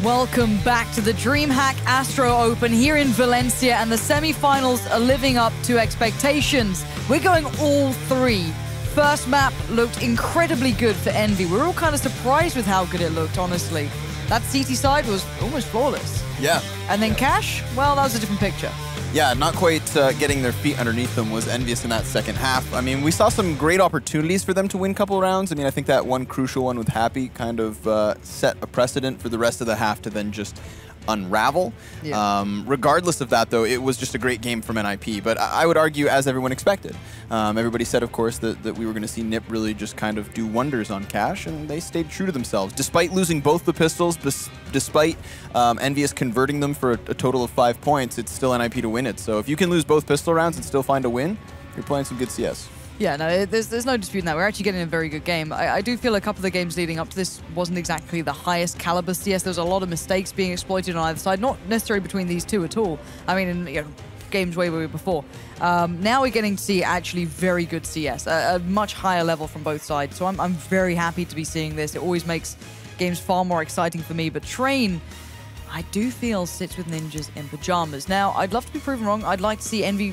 Welcome back to the DreamHack ASTRO Open here in Valencia, and the semi-finals are living up to expectations. We're going all three. First map looked incredibly good for Envy. We were all kind of surprised with how good it looked, honestly. That CT side was almost flawless. Yeah. And then Cash, well, that was a different picture. Yeah, not quite getting their feet underneath them was EnVyUs in that second half. I mean, we saw some great opportunities for them to win a couple rounds. I mean, I think that one crucial one with Happy kind of set a precedent for the rest of the half to then just unravel. Yeah. Regardless of that, though, it was just a great game from NIP. But I would argue, as everyone expected. Everybody said, of course, that we were going to see NiP really just kind of do wonders on Cash, and they stayed true to themselves. Despite losing both the pistols, despite EnVyUs converting them for a total of 5 points, it's still NIP to win it. So if you can lose both pistol rounds and still find a win, you're playing some good CS. Yeah, no, there's no disputing that. We're actually getting a very good game. I do feel a couple of the games leading up to this wasn't exactly the highest caliber CS. There's a lot of mistakes being exploited on either side, not necessarily between these two at all. I mean, in games way before. Now we're getting to see actually very good CS, a much higher level from both sides. So I'm very happy to be seeing this. It always makes games far more exciting for me. But Train, I do feel, sits with ninjas in pajamas. Now, I'd love to be proven wrong. I'd like to see Envy,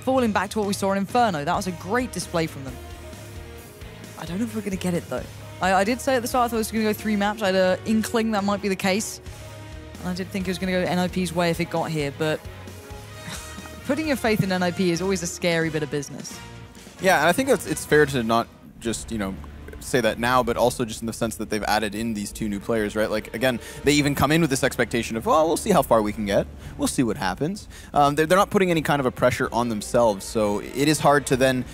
falling back to what we saw in Inferno. That was a great display from them. I don't know if we're going to get it, though. I did say at the start I thought it was going to go 3 maps. I had an inkling that might be the case. And I did think it was going to go NIP's way if it got here, but putting your faith in NIP is always a scary bit of business. Yeah, and I think it's fair to not just, say that now, but also just in the sense that they've added in these 2 new players, right? Like, again, they even come in with this expectation of, well, we'll see how far we can get. We'll see what happens. They're not putting any kind of a pressure on themselves, so it is hard to then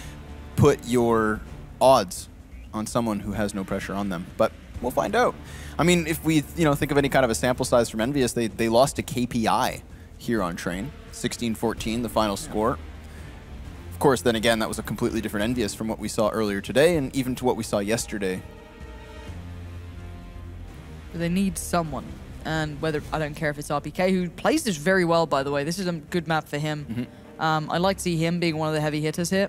put your odds on someone who has no pressure on them. But we'll find out. I mean, if we, think of any kind of a sample size from EnVyUs, they lost to KPI here on Train, 16-14, the final score. Of course, then again, that was a completely different EnVyUs from what we saw earlier today and even to what we saw yesterday. They need someone, and I don't care if it's RPK, who plays this very well, by the way. This is a good map for him. Mm-hmm. I like to see him being one of the heavy hitters here.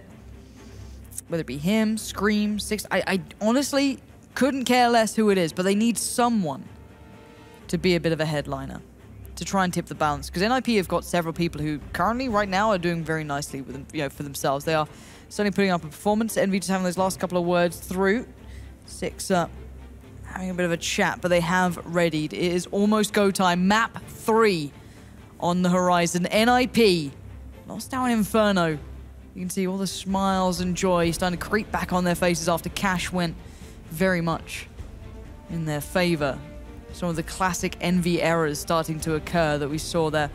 Whether it be him, Scream, Six, I honestly couldn't care less who it is, but they need someone to be a bit of a headliner, to try and tip the balance, because NIP have got several people who currently, right now, are doing very nicely with them, for themselves. They are certainly putting up a performance. Envy just having those last couple of words through. Six having a bit of a chat, but they have readied. It is almost go time. Map 3 on the horizon. NIP lost out in Inferno. You can see all the smiles and joy starting to creep back on their faces after Cash went very much in their favor. Some of the classic Envy errors starting to occur that we saw there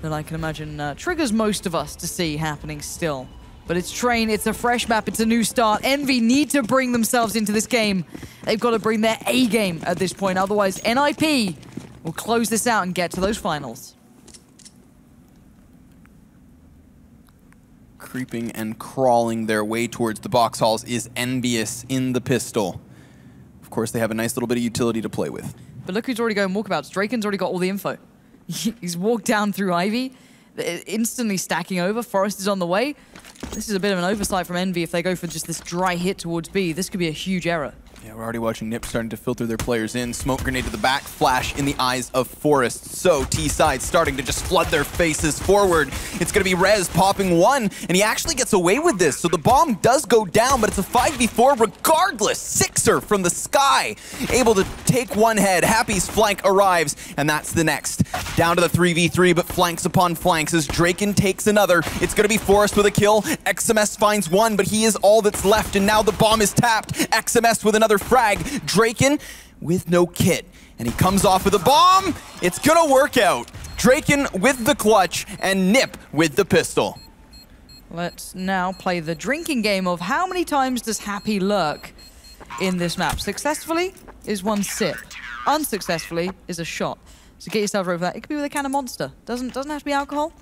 that I can imagine triggers most of us to see happening still. But it's Train, it's a fresh map, it's a new start. Envy need to bring themselves into this game. They've got to bring their A game at this point, otherwise NIP will close this out and get to those finals. Creeping and crawling their way towards the box halls is EnVyUs in the pistol. Of course, they have a nice little bit of utility to play with. But look who's already going walkabouts. Draken's already got all the info. He's walked down through Ivy, instantly stacking over. Forest is on the way. This is a bit of an oversight from Envy. If they go for just this dry hit towards B, this could be a huge error. Yeah, we're already watching NiP starting to filter their players in. Smoke grenade to the back, flash in the eyes of Forest. So T-side starting to just flood their faces forward. It's going to be Rez popping 1, and he actually gets away with this. So the bomb does go down, but it's a 5v4 regardless. Sixer from the sky, able to take 1 head. Happy's flank arrives, and that's the next. Down to the 3v3, but flanks upon flanks as Draken takes another. It's going to be Forest with a kill. XMS finds 1, but he is all that's left, and now the bomb is tapped. XMS with another frag. Draken with no kit, and he comes off with a bomb. It's gonna work out. Draken with the clutch and NiP with the pistol. Let's now play the drinking game of how many times does Happy lurk in this map. Successfully is 1 sip. Unsuccessfully is a shot. So get yourself ready for that. It could be with a can of Monster. Doesn't have to be alcohol.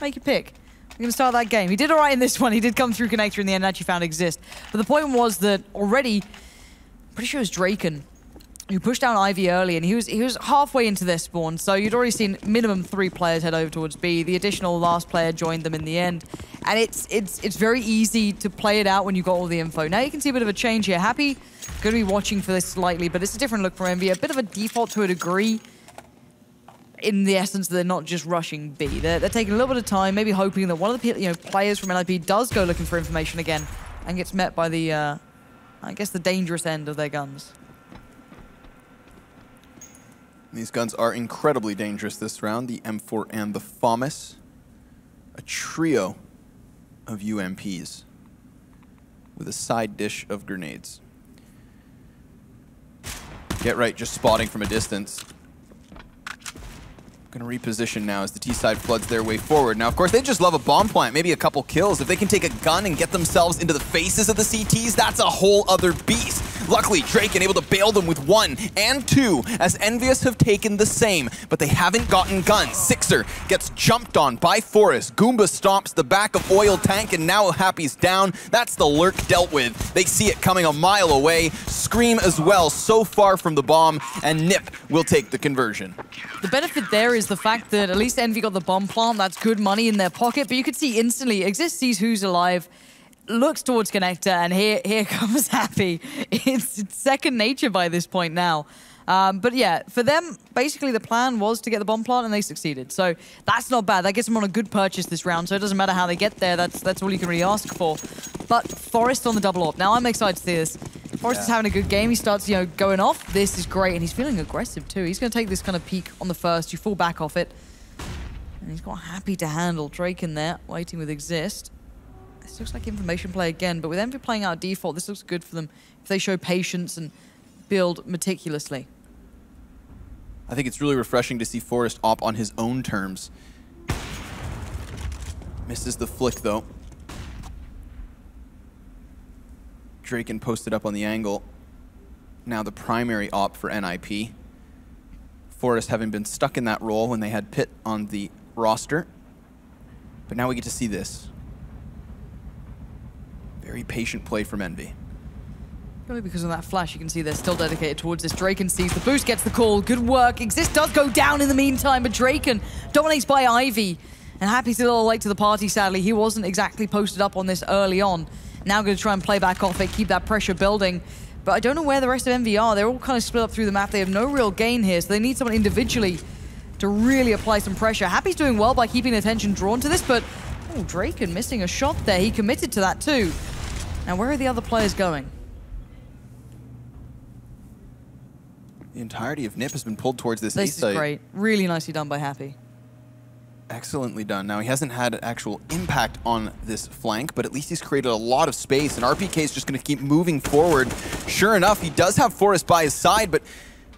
Make your pick. We're going to start that game. He did all right in this one. He did come through Connector in the end and actually found Exist. But the point was that already, pretty sure it was Draken who pushed down Ivy early, and he was halfway into their spawn, so you'd already seen minimum 3 players head over towards B. The additional last player joined them in the end, and it's very easy to play it out when you've got all the info. Now you can see a bit of a change here. Happy going to be watching for this slightly, but it's a different look from Envy, a bit of a default to a degree. in the essence, they're not just rushing B. They're taking a little bit of time, maybe hoping that one of the players from NIP does go looking for information again and gets met by the, I guess, the dangerous end of their guns. These guns are incredibly dangerous this round, the M4 and the FAMAS. A trio of UMPs with a side dish of grenades. Get right, just spotting from a distance. Gonna reposition now as the T-side floods their way forward. Now, of course, they just love a bomb plant, maybe a couple kills. If they can take a gun and get themselves into the faces of the CTs, that's a whole other beast. Luckily, Drake able to bail them with 1 and 2, as EnVyUs have taken the same, but they haven't gotten guns. Sixer gets jumped on by Forest. Goomba stomps the back of Oil Tank, and now Happy's down. That's the lurk dealt with. They see it coming a mile away. Scream as well, so far from the bomb, and Nip will take the conversion. The benefit there is the fact that at least Envy got the bomb plant. That's good money in their pocket, but you could see instantly, Exist sees who's alive, looks towards Connector, and here comes Happy. It's second nature by this point now. But yeah, for them, basically the plan was to get the bomb plant, and they succeeded. So that's not bad. That gets them on a good purchase this round, so it doesn't matter how they get there. That's all you can really ask for. But Forest on the double AWP. Now I'm excited to see this. Forest is having a good game. He starts, going off. This is great, and he's feeling aggressive too. He's going to take this kind of peek on the first. You fall back off it. And he's got Happy to handle. Drake in there, waiting with Exist. This looks like information play again, but with Envy playing out default, this looks good for them if they show patience and build meticulously. I think it's really refreshing to see Forest op on his own terms. Misses the flick, though. Draken posted up on the angle. Now the primary op for NIP. Forest having been stuck in that role when they had Pit on the roster. But now we get to see this. Very patient play from Envy. Probably because of that flash, you can see they're still dedicated towards this. Draken sees the boost, gets the call. Good work. Exist does go down in the meantime, but Draken dominates by Ivy. And Happy's a little late to the party, sadly. He wasn't exactly posted up on this early on. Now going to try and play back off it, keep that pressure building. But I don't know where the rest of Envy are. They're all kind of split up through the map. They have no real gain here, so they need someone individually to really apply some pressure. Happy's doing well by keeping attention drawn to this, but oh, Draken missing a shot there. He committed to that too. Now, where are the other players going? The entirety of NIP has been pulled towards this This is great. Really nicely done by Happy. Excellently done. Now, he hasn't had actual impact on this flank, but at least he's created a lot of space, and RPK is just going to keep moving forward. Sure enough, he does have Forest by his side, but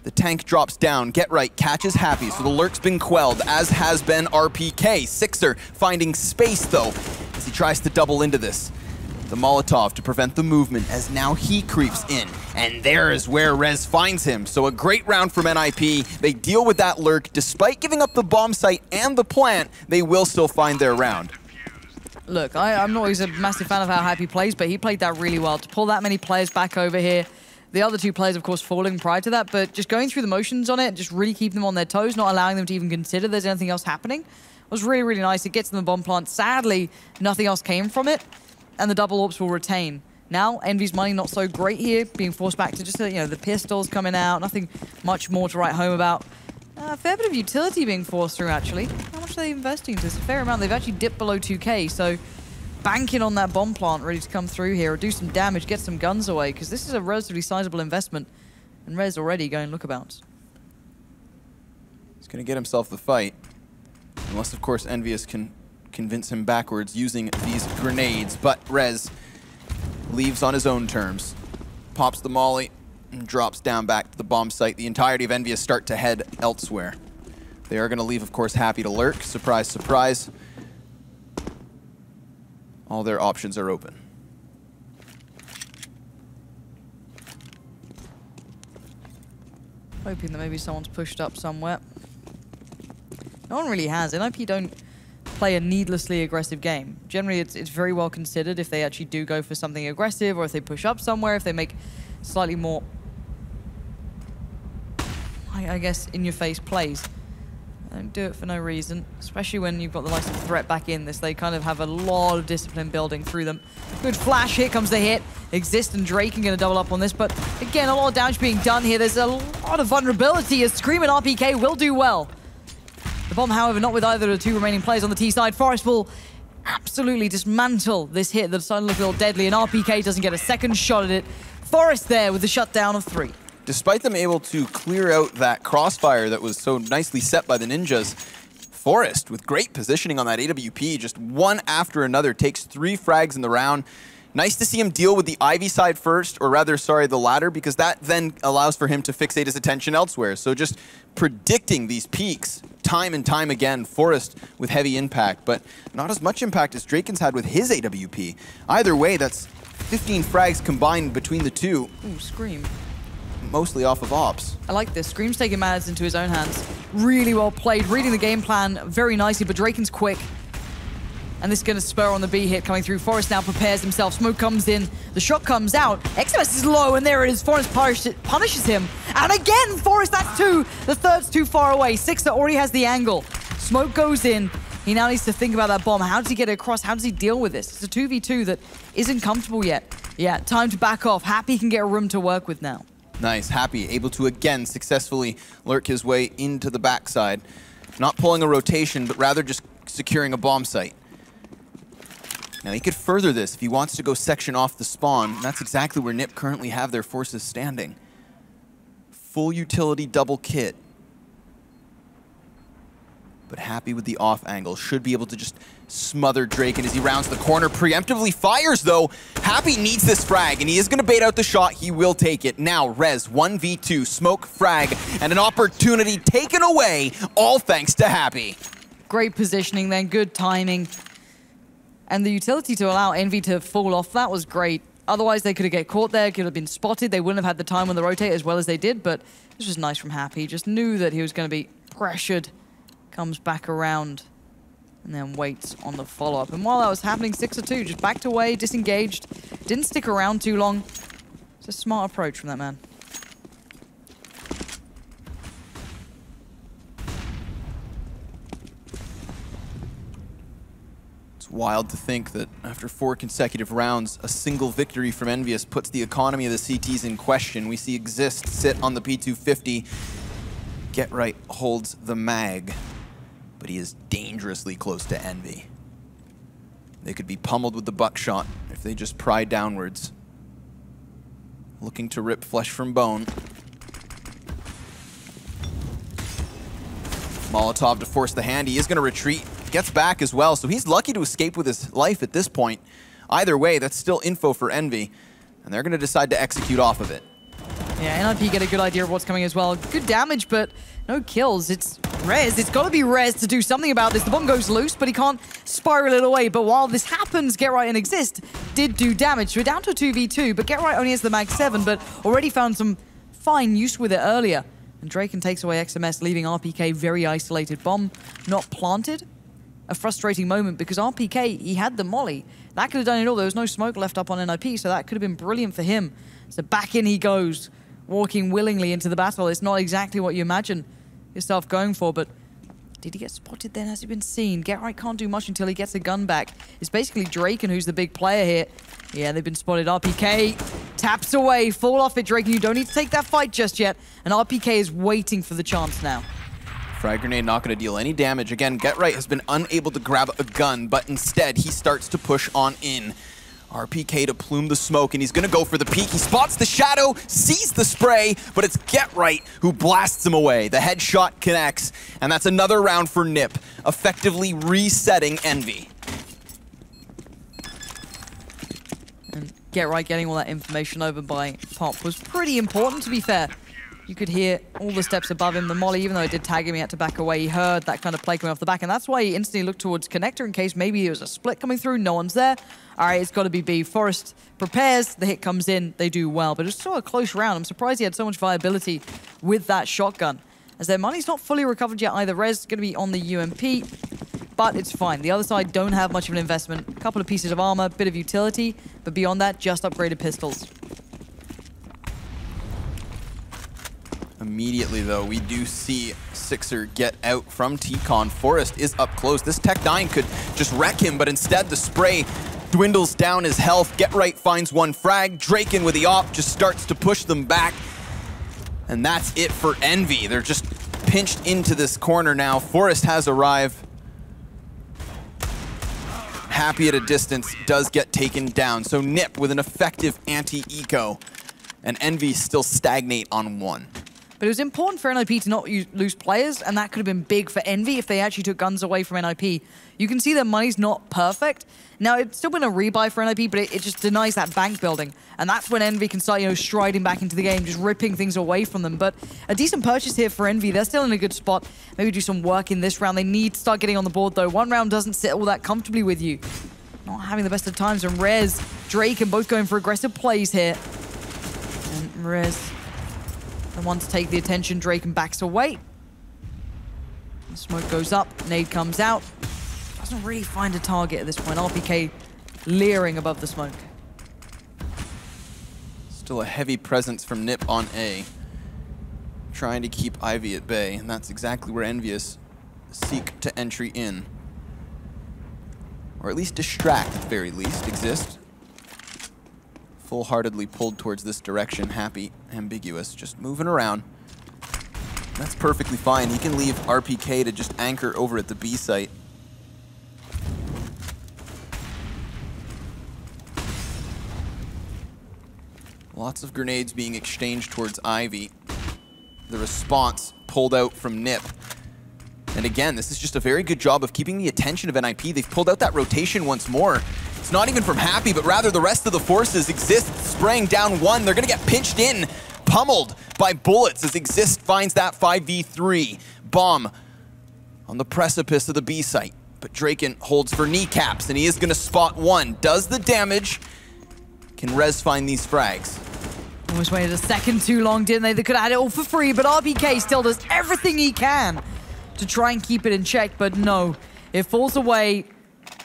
the tank drops down. Get right, catches Happy, so the lurk's been quelled, as has been RPK. Sixer finding space, though, as he tries to double into this. The Molotov to prevent the movement, as now he creeps in. And there is where Rez finds him. So a great round from NIP. They deal with that lurk. Despite giving up the bomb site and the plant, they will still find their round. Look, I'm not always a massive fan of how Happy plays, but he played that really well. To pull that many players back over here. The other two players, of course, falling prior to that, but just going through the motions on it, just really keeping them on their toes, not allowing them to even consider there's anything else happening. It was really, really nice. It gets them the bomb plant. Sadly, nothing else came from it. And the double AWPs will retain. Now, Envy's money not so great here, being forced back to just, the pistols coming out. Nothing much more to write home about. A fair bit of utility being forced through, actually. How much are they investing into this? A fair amount. They've actually dipped below 2K, so banking on that bomb plant ready to come through here or do some damage, get some guns away, because this is a relatively sizable investment. And Rez already going lookabouts. He's going to get himself the fight. Unless, of course, EnVyUs can convince him backwards using these grenades, but Rez leaves on his own terms, pops the molly, and drops down back to the bomb site. The entirety of EnVyUs start to head elsewhere. They are going to leave, of course, Happy to lurk. Surprise, surprise. All their options are open. Hoping that maybe someone's pushed up somewhere. No one really has. NIP don't play a needlessly aggressive game. Generally, it's very well considered if they actually do go for something aggressive, or if they push up somewhere, if they make slightly more, I guess, in-your-face plays. They don't do it for no reason, especially when you've got the likes of threat back in this. They kind of have a lot of discipline building through them. Good flash, here comes the hit. Exist and Drake are going to double up on this, but again, a lot of damage being done here. There's a lot of vulnerability as Scream and RPK will do well. The bomb, however, not with either of the two remaining players on the T side. Forest will absolutely dismantle this hit that's starting to look a little deadly, and RPK doesn't get a second shot at it. Forest there with the shutdown of 3. Despite them able to clear out that crossfire that was so nicely set by the Ninjas, Forest, with great positioning on that AWP, just one after another, takes 3 frags in the round. Nice to see him deal with the Ivy side first, or rather, sorry, the ladder, because that then allows for him to fixate his attention elsewhere. So just predicting these peaks time and time again, Forest with heavy impact, but not as much impact as Draken's had with his AWP. Either way, that's 15 frags combined between the two. Ooh, Scream. Mostly off of ops. I like this. Scream's taking matters into his own hands. Really well played, reading the game plan very nicely, but Draken's quick. And this is going to spur on the B hit coming through. Forest now prepares himself. Smoke comes in. The shot comes out. XMS is low, and there it is. Forest punishes him. And again, Forest, that's 2. The third's too far away. Sixer already has the angle. Smoke goes in. He now needs to think about that bomb. How does he get it across? How does he deal with this? It's a 2v2 that isn't comfortable yet. Yeah, time to back off. Happy can get a room to work with now. Nice. Happy able to again successfully lurk his way into the backside. Not pulling a rotation, but rather just securing a bomb site. Now he could further this if he wants to go section off the spawn. That's exactly where NIP currently have their forces standing. Full utility double kit. But Happy with the off angle. Should be able to just smother Draken as he rounds the corner. Preemptively fires though. Happy needs this frag and he is going to bait out the shot. He will take it. Now Rez 1v2. Smoke frag and an opportunity taken away. All thanks to Happy. Great positioning then. Good timing. And the utility to allow Envy to fall off, that was great. Otherwise, they could have get caught there, could have been spotted. They wouldn't have had the time on the rotate as well as they did, but this was nice from Happy. Just knew that he was going to be pressured. Comes back around and then waits on the follow-up. And while that was happening, 6-2, just backed away, disengaged. Didn't stick around too long. It's a smart approach from that man. Wild to think that after 4 consecutive rounds, a single victory from EnVyUs puts the economy of the CTs in question. We see Exist sit on the P250. Get Right holds the mag, but he is dangerously close to Envy. They could be pummeled with the buckshot if they just pry downwards. Looking to rip flesh from bone. Molotov to force the hand. He is going to retreat. Gets back as well, so he's lucky to escape with his life at this point. Either way, that's still info for Envy, and they're going to decide to execute off of it. Yeah, NIP get a good idea of what's coming as well. Good damage, but no kills. It's Rez. It's got to be Rez to do something about this. The bomb goes loose, but he can't spiral it away. But while this happens, Get Right and Exist did do damage. So we're down to a 2v2, but Get Right only has the mag 7, but already found some fine use with it earlier. And Draken takes away XMS, leaving RPK very isolated. Bomb not planted. A frustrating moment because RPK, he had the molly. That could have done it all. There was no smoke left up on NIP, so that could have been brilliant for him. So back in he goes, walking willingly into the battle. It's not exactly what you imagine yourself going for, but did he get spotted then? Has he been seen? Get Right can't do much until he gets a gun back. It's basically Draken who's the big player here. Yeah, they've been spotted. RPK taps away. Fall off it, Draken. You don't need to take that fight just yet. And RPK is waiting for the chance now. Frag grenade not going to deal any damage. Again, Get Right has been unable to grab a gun, but instead he starts to push on in. RPK to plume the smoke, and he's going to go for the peek. He spots the shadow, sees the spray, but it's Get Right who blasts him away. The headshot connects, and that's another round for NIP, effectively resetting Envy. And Get Right getting all that information over by Pop was pretty important, to be fair. You could hear all the steps above him. The molly, even though it did tag him, he had to back away. He heard that kind of play coming off the back, and that's why he instantly looked towards Connector in case maybe there was a split coming through. No one's there. All right, it's got to be B. Forest prepares. The hit comes in. They do well, but it's still a close round. I'm surprised he had so much viability with that shotgun, as their money's not fully recovered yet either. Rez is going to be on the UMP, but it's fine. The other side don't have much of an investment. A couple of pieces of armor, bit of utility, but beyond that, just upgraded pistols. Immediately, though, we do see Sixer get out from T-Con. Forest is up close. This Tech 9 could just wreck him, but instead the spray dwindles down his health. Get Right finds one frag. Draken with the op just starts to push them back. And that's it for Envy. They're just pinched into this corner now. Forest has arrived. Happy at a distance does get taken down. So Nip with an effective anti-eco, and Envy still stagnate on 1. But it was important for NIP to not lose players, and that could have been big for Envy if they actually took guns away from NIP. You can see their money's not perfect. Now, it's still been a rebuy for NIP, but it just denies that bank building. And that's when Envy can start, striding back into the game, just ripping things away from them. But a decent purchase here for Envy. They're still in a good spot. Maybe do some work in this round. They need to start getting on the board, though. 1 round doesn't sit all that comfortably with you. Not having the best of times. And Rez, Drake, and both going for aggressive plays here. And Rez, the one to take the attention. Drake and backs away. The smoke goes up. Nade comes out. Doesn't really find a target at this point. RPK leering above the smoke. Still a heavy presence from Nip on A. Trying to keep Ivy at bay, and that's exactly where EnVyUs seek to entry in. Or at least distract, at the very least, exist. Full-heartedly pulled towards this direction. Happy, EnVyUs, just moving around. That's perfectly fine. He can leave RPK to just anchor over at the B site. Lots of grenades being exchanged towards Ivy. The response pulled out from Nip. And again, this is just a very good job of keeping the attention of NIP. They've pulled out that rotation once more. It's not even from Happy, but rather the rest of the forces. Exist spraying down 1. They're going to get pinched in, pummeled by bullets as Exist finds that 5v3. Bomb on the precipice of the B site. But Draken holds for kneecaps, and he is going to spot 1. Does the damage. Can Rez find these frags? Almost waited a second too long, didn't they? They could have had it all for free, but RPK still does everything he can to try and keep it in check, but no. It falls away,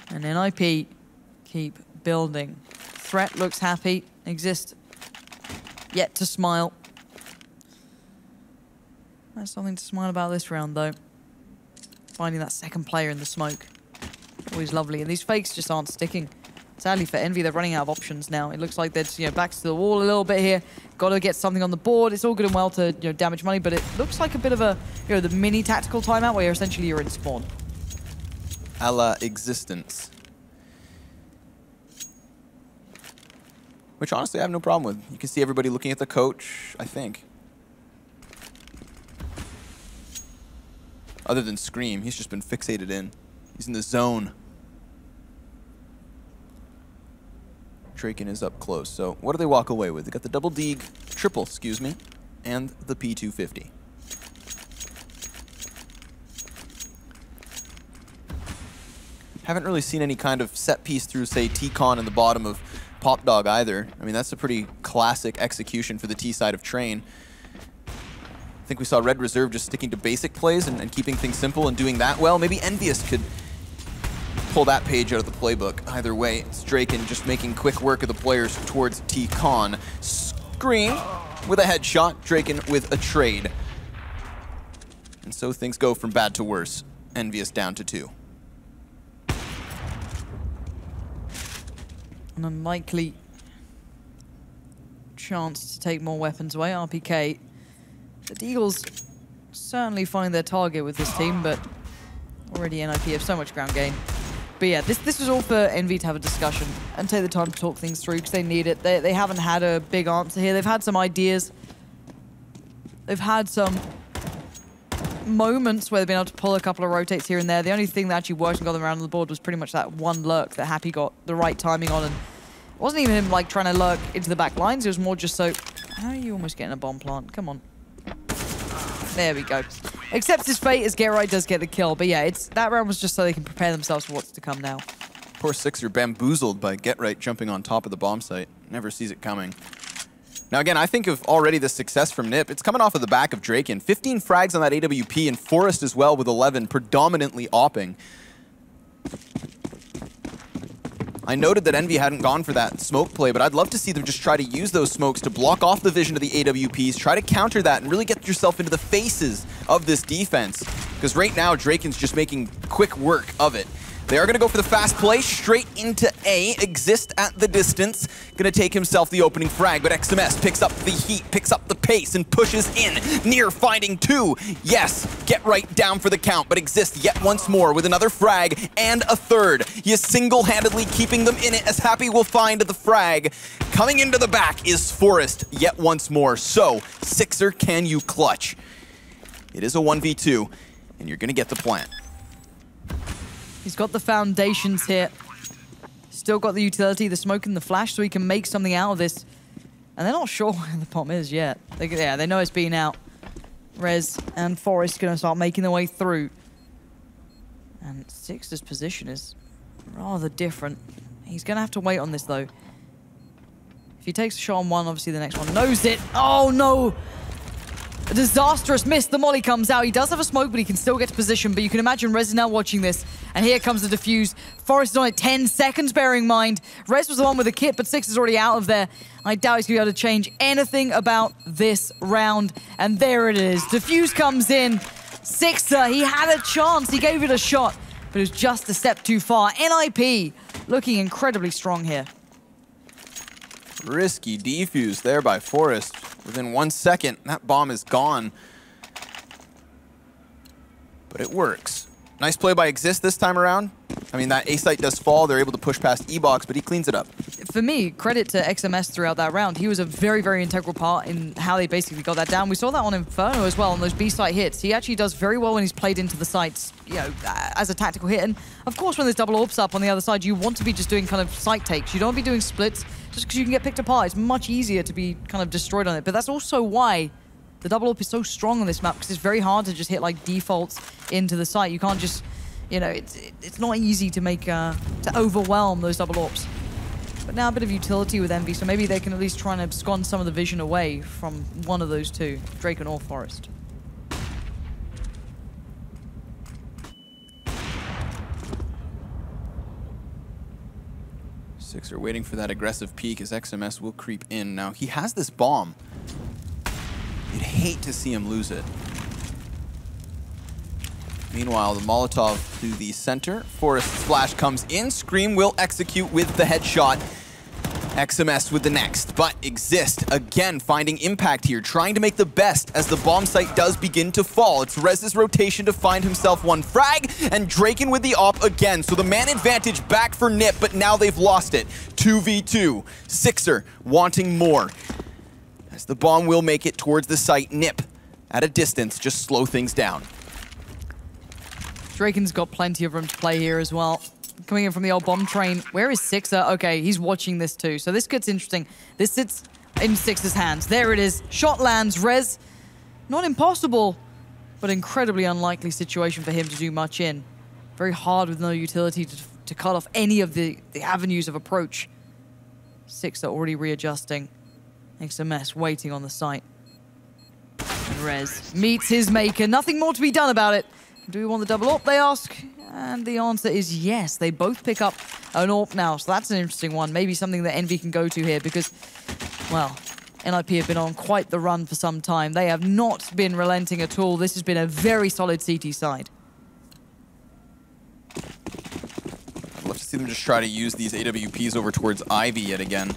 and NIP keep building. Threat looks happy. Exist yet to smile. There's something to smile about this round, though. Finding that second player in the smoke. Always lovely, and these fakes just aren't sticking. Sadly for Envy, they're running out of options now. It looks like they're back to the wall a little bit here. Got to get something on the board. It's all good and well to damage money, but it looks like a bit of a the mini tactical timeout where essentially you're in spawn. A la Existence. Which honestly I have no problem with. You can see everybody looking at the coach, I think. Other than Scream, he's just been fixated in. He's in the zone. Draken is up close. So what do they walk away with? They got the double deeg, triple, excuse me, and the P250. Haven't really seen any kind of set piece through, say, T-Con in the bottom of Pop Dog either. I mean, that's a pretty classic execution for the T side of Train. I think we saw Red Reserve just sticking to basic plays and keeping things simple and doing that well. Maybe EnVyUs could pull that page out of the playbook. Either way, it's Draken just making quick work of the players towards T-Con. Scream with a headshot, Draken with a trade. And so things go from bad to worse. EnVyUs down to 2. An unlikely chance to take more weapons away. RPK. The Deagles certainly find their target with this team, but already NIP have so much ground game. But yeah, this was all for Envy to have a discussion and take the time to talk things through because they need it. They haven't had a big answer here. They've had some ideas. They've had some moments where they've been able to pull a couple of rotates here and there. The only thing that actually worked and got them around on the board was pretty much that one lurk that Happy got the right timing on. And it wasn't even him like trying to lurk into the back lines. It was more just so, how are you almost getting a bomb plant? Come on. There we go. Accepts his fate as Get Right does get the kill. But yeah, that round was just so they can prepare themselves for what's to come now. Poor Sixer bamboozled by Get Right jumping on top of the bomb site. Never sees it coming. Now again, I think of already the success from Nip. It's coming off of the back of Draken. 15 frags on that AWP and Forest as well with 11, predominantly opping. I noted that Envy hadn't gone for that smoke play, but I'd love to see them just try to use those smokes to block off the vision of the AWPs, try to counter that, and really get yourself into the faces of this defense. Because right now, Draken's just making quick work of it. They are going to go for the fast play straight into A. Exist at the distance. Going to take himself the opening frag, but XMS picks up the heat, picks up the pace, and pushes in. Near finding 2. Yes, get right down for the count, but Exist yet once more with another frag and a third. He is single-handedly keeping them in it, as Happy will find the frag. Coming into the back is Forest yet once more. So, Sixer, can you clutch? It is a 1v2, and you're going to get the plant. He's got the foundations here. Still got the utility, the smoke and the flash, so he can make something out of this. And they're not sure where the bomb is yet. They know it's been out. Rez and Forest going to start making their way through. And Sixer's position is rather different. He's going to have to wait on this, though. If he takes a shot on one, obviously the next one knows it. Oh, no! A disastrous miss. The molly comes out. He does have a smoke, but he can still get to position. But you can imagine Rez is now watching this. And here comes the defuse. Forest is on it 10 seconds, bearing in mind. Rez was the one with the kit, but Six is already out of there. I doubt he's going to be able to change anything about this round. And there it is. Defuse comes in. Sixer, he had a chance. He gave it a shot, but it was just a step too far. NIP looking incredibly strong here. Risky defuse there by Forest. Within 1 second, that bomb is gone. But it works. Nice play by Exist this time around. I mean, that A site does fall. They're able to push past E-Box, but he cleans it up. For me, credit to XMS throughout that round. He was a very, very integral part in how they basically got that down. We saw that on Inferno as well, on those B-site hits. He actually does very well when he's played into the sites, you know, as a tactical hit. And of course, when there's double orbs up on the other side, you want to be just doing kind of site takes. You don't want to be doing splits just because you can get picked apart. It's much easier to be kind of destroyed on it. But that's also why the double orb is so strong on this map, because it's very hard to just hit like defaults into the site. You can't just... You know, it's not easy to make, to overwhelm those double orbs. But now a bit of utility with Envy, so maybe they can at least try and abscond some of the vision away from one of those two, Draken or Forest. Sixer waiting for that aggressive peek as XMS will creep in. Now, he has this bomb. You'd hate to see him lose it. Meanwhile, the Molotov to the center. Forest's flash comes in. Scream will execute with the headshot. XMS with the next, but Exist again finding impact here, trying to make the best as the bomb site does begin to fall. It's Rez's rotation to find himself one frag, and Draken with the op again. So the man advantage back for Nip, but now they've lost it. 2v2. Sixer wanting more. As the bomb will make it towards the site, Nip at a distance, just slow things down. Draken's got plenty of room to play here as well. Coming in from the old bomb train. Where is Sixer? Okay, he's watching this too. So this gets interesting. This sits in Sixer's hands. There it is. Shot lands. Rez, not impossible, but incredibly unlikely situation for him to do much in. Very hard with no utility to cut off any of the avenues of approach. Sixer already readjusting. Makes a mess, waiting on the site. And Rez meets his maker. Nothing more to be done about it. Do we want the double AWP, they ask? And the answer is yes. They both pick up an AWP now, so that's an interesting one. Maybe something that Envy can go to here because, well, NIP have been on quite the run for some time. They have not been relenting at all. This has been a very solid CT side. I'd love to see them just try to use these AWPs over towards Ivy yet again.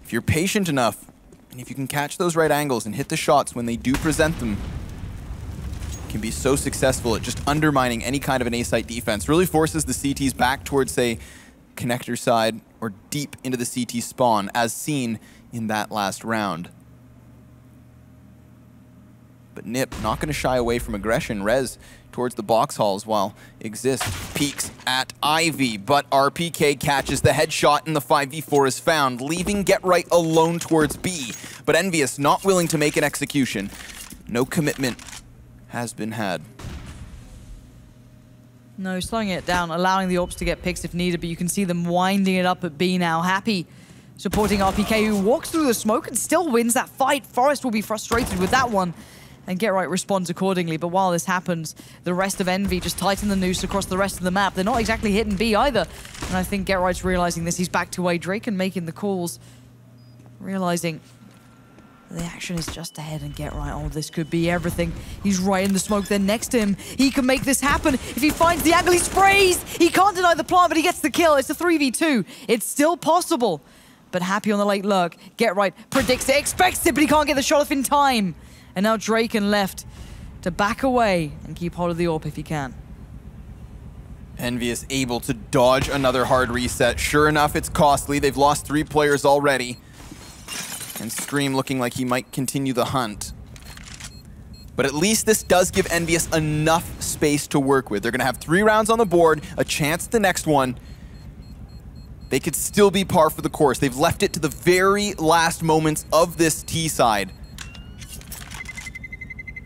If you're patient enough, and if you can catch those right angles and hit the shots when they do present them, can be so successful at just undermining any kind of an A-site defense. Really forces the CTs back towards, say, connector side or deep into the CT spawn, as seen in that last round. But Nip not going to shy away from aggression. Rez towards the box halls while Exist peeks at Ivy, but RPK catches the headshot and the 5v4 is found, leaving Get Right alone towards B. But EnVyUs not willing to make an execution. No commitment has been had. No, slowing it down, allowing the AWPs to get picks if needed, but you can see them winding it up at B now. Happy supporting RPK, who walks through the smoke and still wins that fight. Forest will be frustrated with that one, and Get Right responds accordingly. But while this happens, the rest of Envy just tighten the noose across the rest of the map. They're not exactly hitting B either, and I think Get Right's realizing this. He's back to A. Draken making the calls, realizing The action is just ahead and get right. Oh, this could be everything. He's right in the smoke there next to him. He can make this happen. If he finds the angle, he sprays. He can't deny the plant, but he gets the kill. It's a 3v2. It's still possible. But Happy on the late lurk. Get right, predicts it, expects it, but he can't get the shot off in time. And now Draken left to back away and keep hold of the AWP if he can. EnVyUs able to dodge another hard reset. Sure enough, it's costly. They've lost 3 players already. And Scream looking like he might continue the hunt. But at least this does give EnVyUs enough space to work with. They're going to have 3 rounds on the board, a chance at the next one. They could still be par for the course. They've left it to the very last moments of this T side.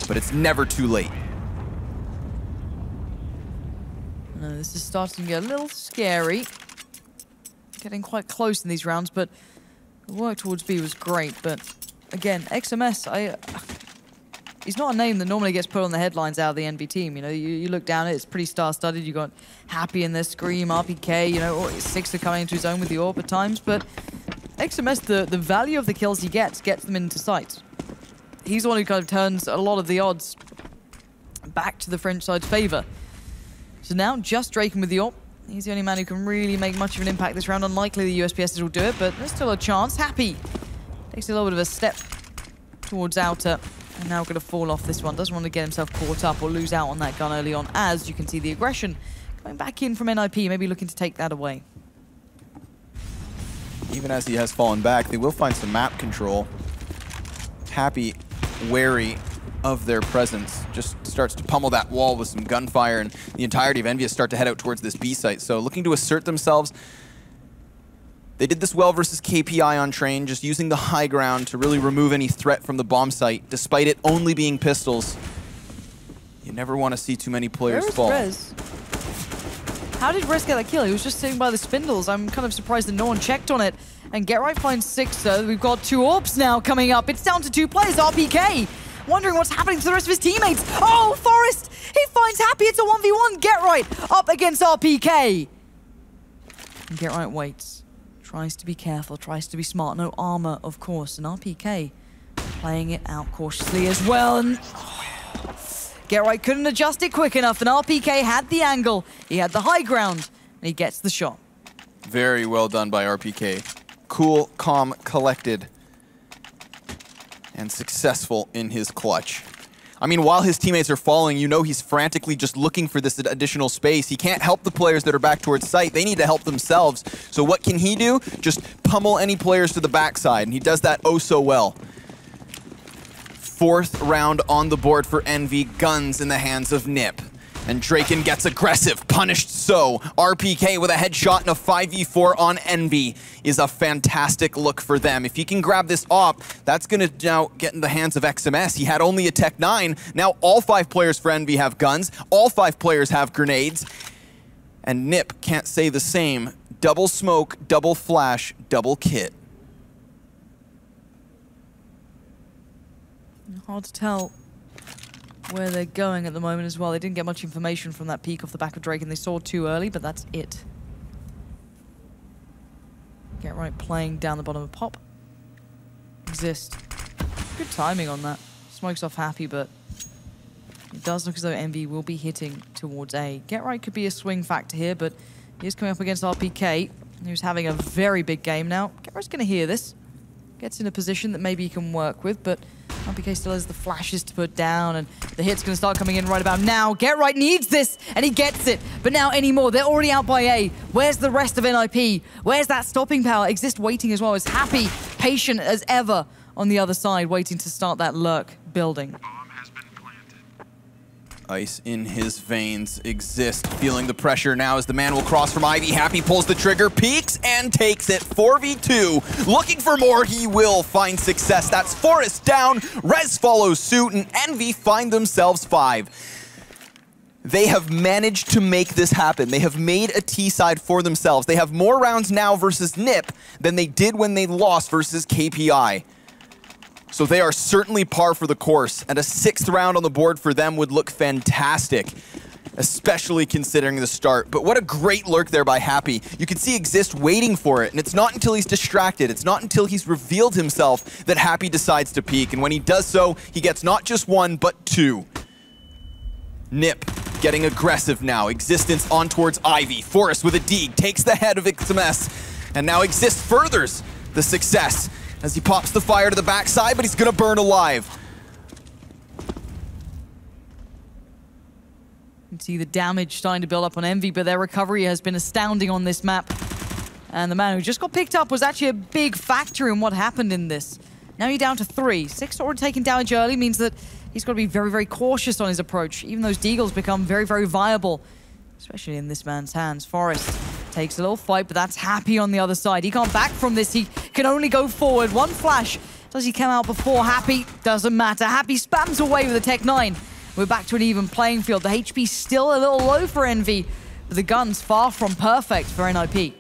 But it's never too late. No, this is starting to get a little scary. Getting quite close in these rounds, but the work towards B was great. But again, XMS, he's not a name that normally gets put on the headlines out of the NV team. You know, you look down at it, it's pretty star-studded. You got Happy in there, Scream, RPK, you know, Sixer coming into his own with the AWP at times. But XMS, the value of the kills he gets them into sight. He's the one who kind of turns a lot of the odds back to the French side's favor. So now, just Draken with the AWP. He's the only man who can really make much of an impact this round. Unlikely the USPSs will do it, but there's still a chance. Happy takes a little bit of a step towards outer, and now going to fall off this one. Doesn't want to get himself caught up or lose out on that gun early on, as you can see the aggression coming back in from NIP, maybe looking to take that away. Even as he has fallen back, they will find some map control. Happy, wary of their presence, just starts to pummel that wall with some gunfire, and the entirety of EnVyUs start to head out towards this B site. So looking to assert themselves. They did this well versus KPI on Train, just using the high ground to really remove any threat from the bomb site, despite it only being pistols. You never want to see too many players fall. Rez? How did Rez get that kill? He was just sitting by the spindles. I'm kind of surprised that no one checked on it. And Get Right finds Sixer. We've got 2 AWPs now coming up. It's down to 2 players. RPK wondering what's happening to the rest of his teammates. Oh, Forest! He finds Happy. It's a 1v1. Get Right up against RPK. And Get Right waits. Tries to be careful, tries to be smart. No armor, of course. And RPK playing it out cautiously as well. And Get Right couldn't adjust it quick enough. And RPK had the angle. He had the high ground. And he gets the shot. Very well done by RPK. Cool, calm, collected, and successful in his clutch. I mean, while his teammates are falling, you know he's frantically just looking for this additional space. He can't help the players that are back towards site. They need to help themselves. So what can he do? Just pummel any players to the backside, and he does that oh so well. 4th round on the board for EnVy. Guns in the hands of Nip. And Draken gets aggressive, punished so. RPK with a headshot and a 5v4 on EnVy is a fantastic look for them. If he can grab this op, that's going to now get in the hands of XMS. He had only a Tech 9. Now all 5 players for EnVy have guns. All 5 players have grenades. And Nip can't say the same. Double smoke, double flash, double kit. Hard to tell where they're going at the moment as well. They didn't get much information from that peek off the back of Drake, and they saw too early, but that's it. Get Right playing down the bottom of Pop. Exist. Good timing on that. Smokes off Happy, but it does look as though EnVy will be hitting towards A. Get Right could be a swing factor here, but he is coming up against RPK, who's having a very big game now. Get Right's going to hear this. Gets in a position that maybe he can work with, but RPK still has the flashes to put down, and the hit's going to start coming in right about now. Get Right needs this, and he gets it. But now anymore, they're already out by A. Where's the rest of NIP? Where's that stopping power? Exist waiting as well as Happy, patient as ever on the other side, waiting to start that lurk building. Ice in his veins. Exist feeling the pressure now as the man will cross from Ivy. Happy pulls the trigger, peeks, and takes it. 4v2. Looking for more, he will find success. That's Forest down. Rez follows suit, and EnVy find themselves 5. They have managed to make this happen. They have made a T-side for themselves. They have more rounds now versus Nip than they did when they lost versus KPI. So they are certainly par for the course, and a 6th round on the board for them would look fantastic. especially considering the start. But what a great lurk there by Happy. You can see Exist waiting for it, and it's not until he's distracted, it's not until he's revealed himself that Happy decides to peek. And when he does so, he gets not just one, but two. Nip getting aggressive now. Existence on towards Ivy. Forrest with a dig takes the head of XMS, and now Exist furthers the success as he pops the fire to the backside, but he's gonna burn alive. You can see the damage starting to build up on Envy, but their recovery has been astounding on this map. And the man who just got picked up was actually a big factor in what happened in this. Now you're down to 3. 6 already taking damage early means that he's got to be very, very cautious on his approach. Even those deagles become very, very viable, especially in this man's hands. Forrest takes a little fight, but that's Happy on the other side. He can't back from this. He can only go forward. One flash. Does he come out before Happy? Doesn't matter. Happy spams away with a Tech 9. We're back to an even playing field. The HP's still a little low for Envy, but the gun's far from perfect for NIP.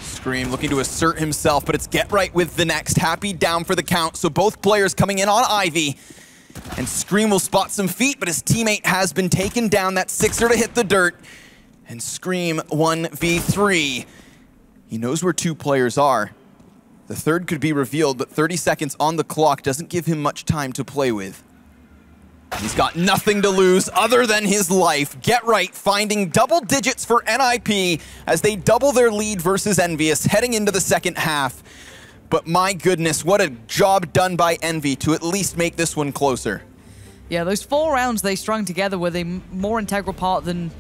Scream looking to assert himself, but it's get right with the next. Happy down for the count, so both players coming in on Ivy. And Scream will spot some feet, but his teammate has been taken down. That Sixer to hit the dirt. And Scream 1v3. He knows where 2 players are. The third could be revealed, but 30 seconds on the clock doesn't give him much time to play with. He's got nothing to lose other than his life. Get right, finding double digits for NIP as they double their lead versus EnVyUs heading into the second half. But my goodness, what a job done by Envy to at least make this one closer. Yeah, those 4 rounds they strung together were the more integral part than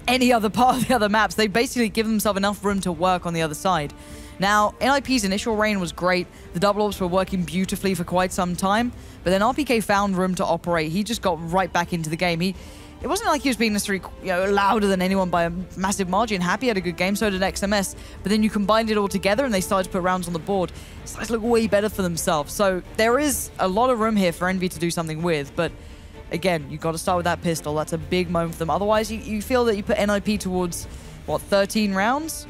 any other part of the other maps. They basically give themselves enough room to work on the other side. Now, NIP's initial reign was great. The double orbs were working beautifully for quite some time, but then RPK found room to operate. He just got right back into the game. It wasn't like he was being necessarily louder than anyone by a massive margin. Happy had a good game, so did XMS, but then you combined it all together and they started to put rounds on the board. It started to look way better for themselves. So there is a lot of room here for Envy to do something with, but again, you've got to start with that pistol. That's a big moment for them. Otherwise, you feel that you put NIP towards, what, 13 rounds?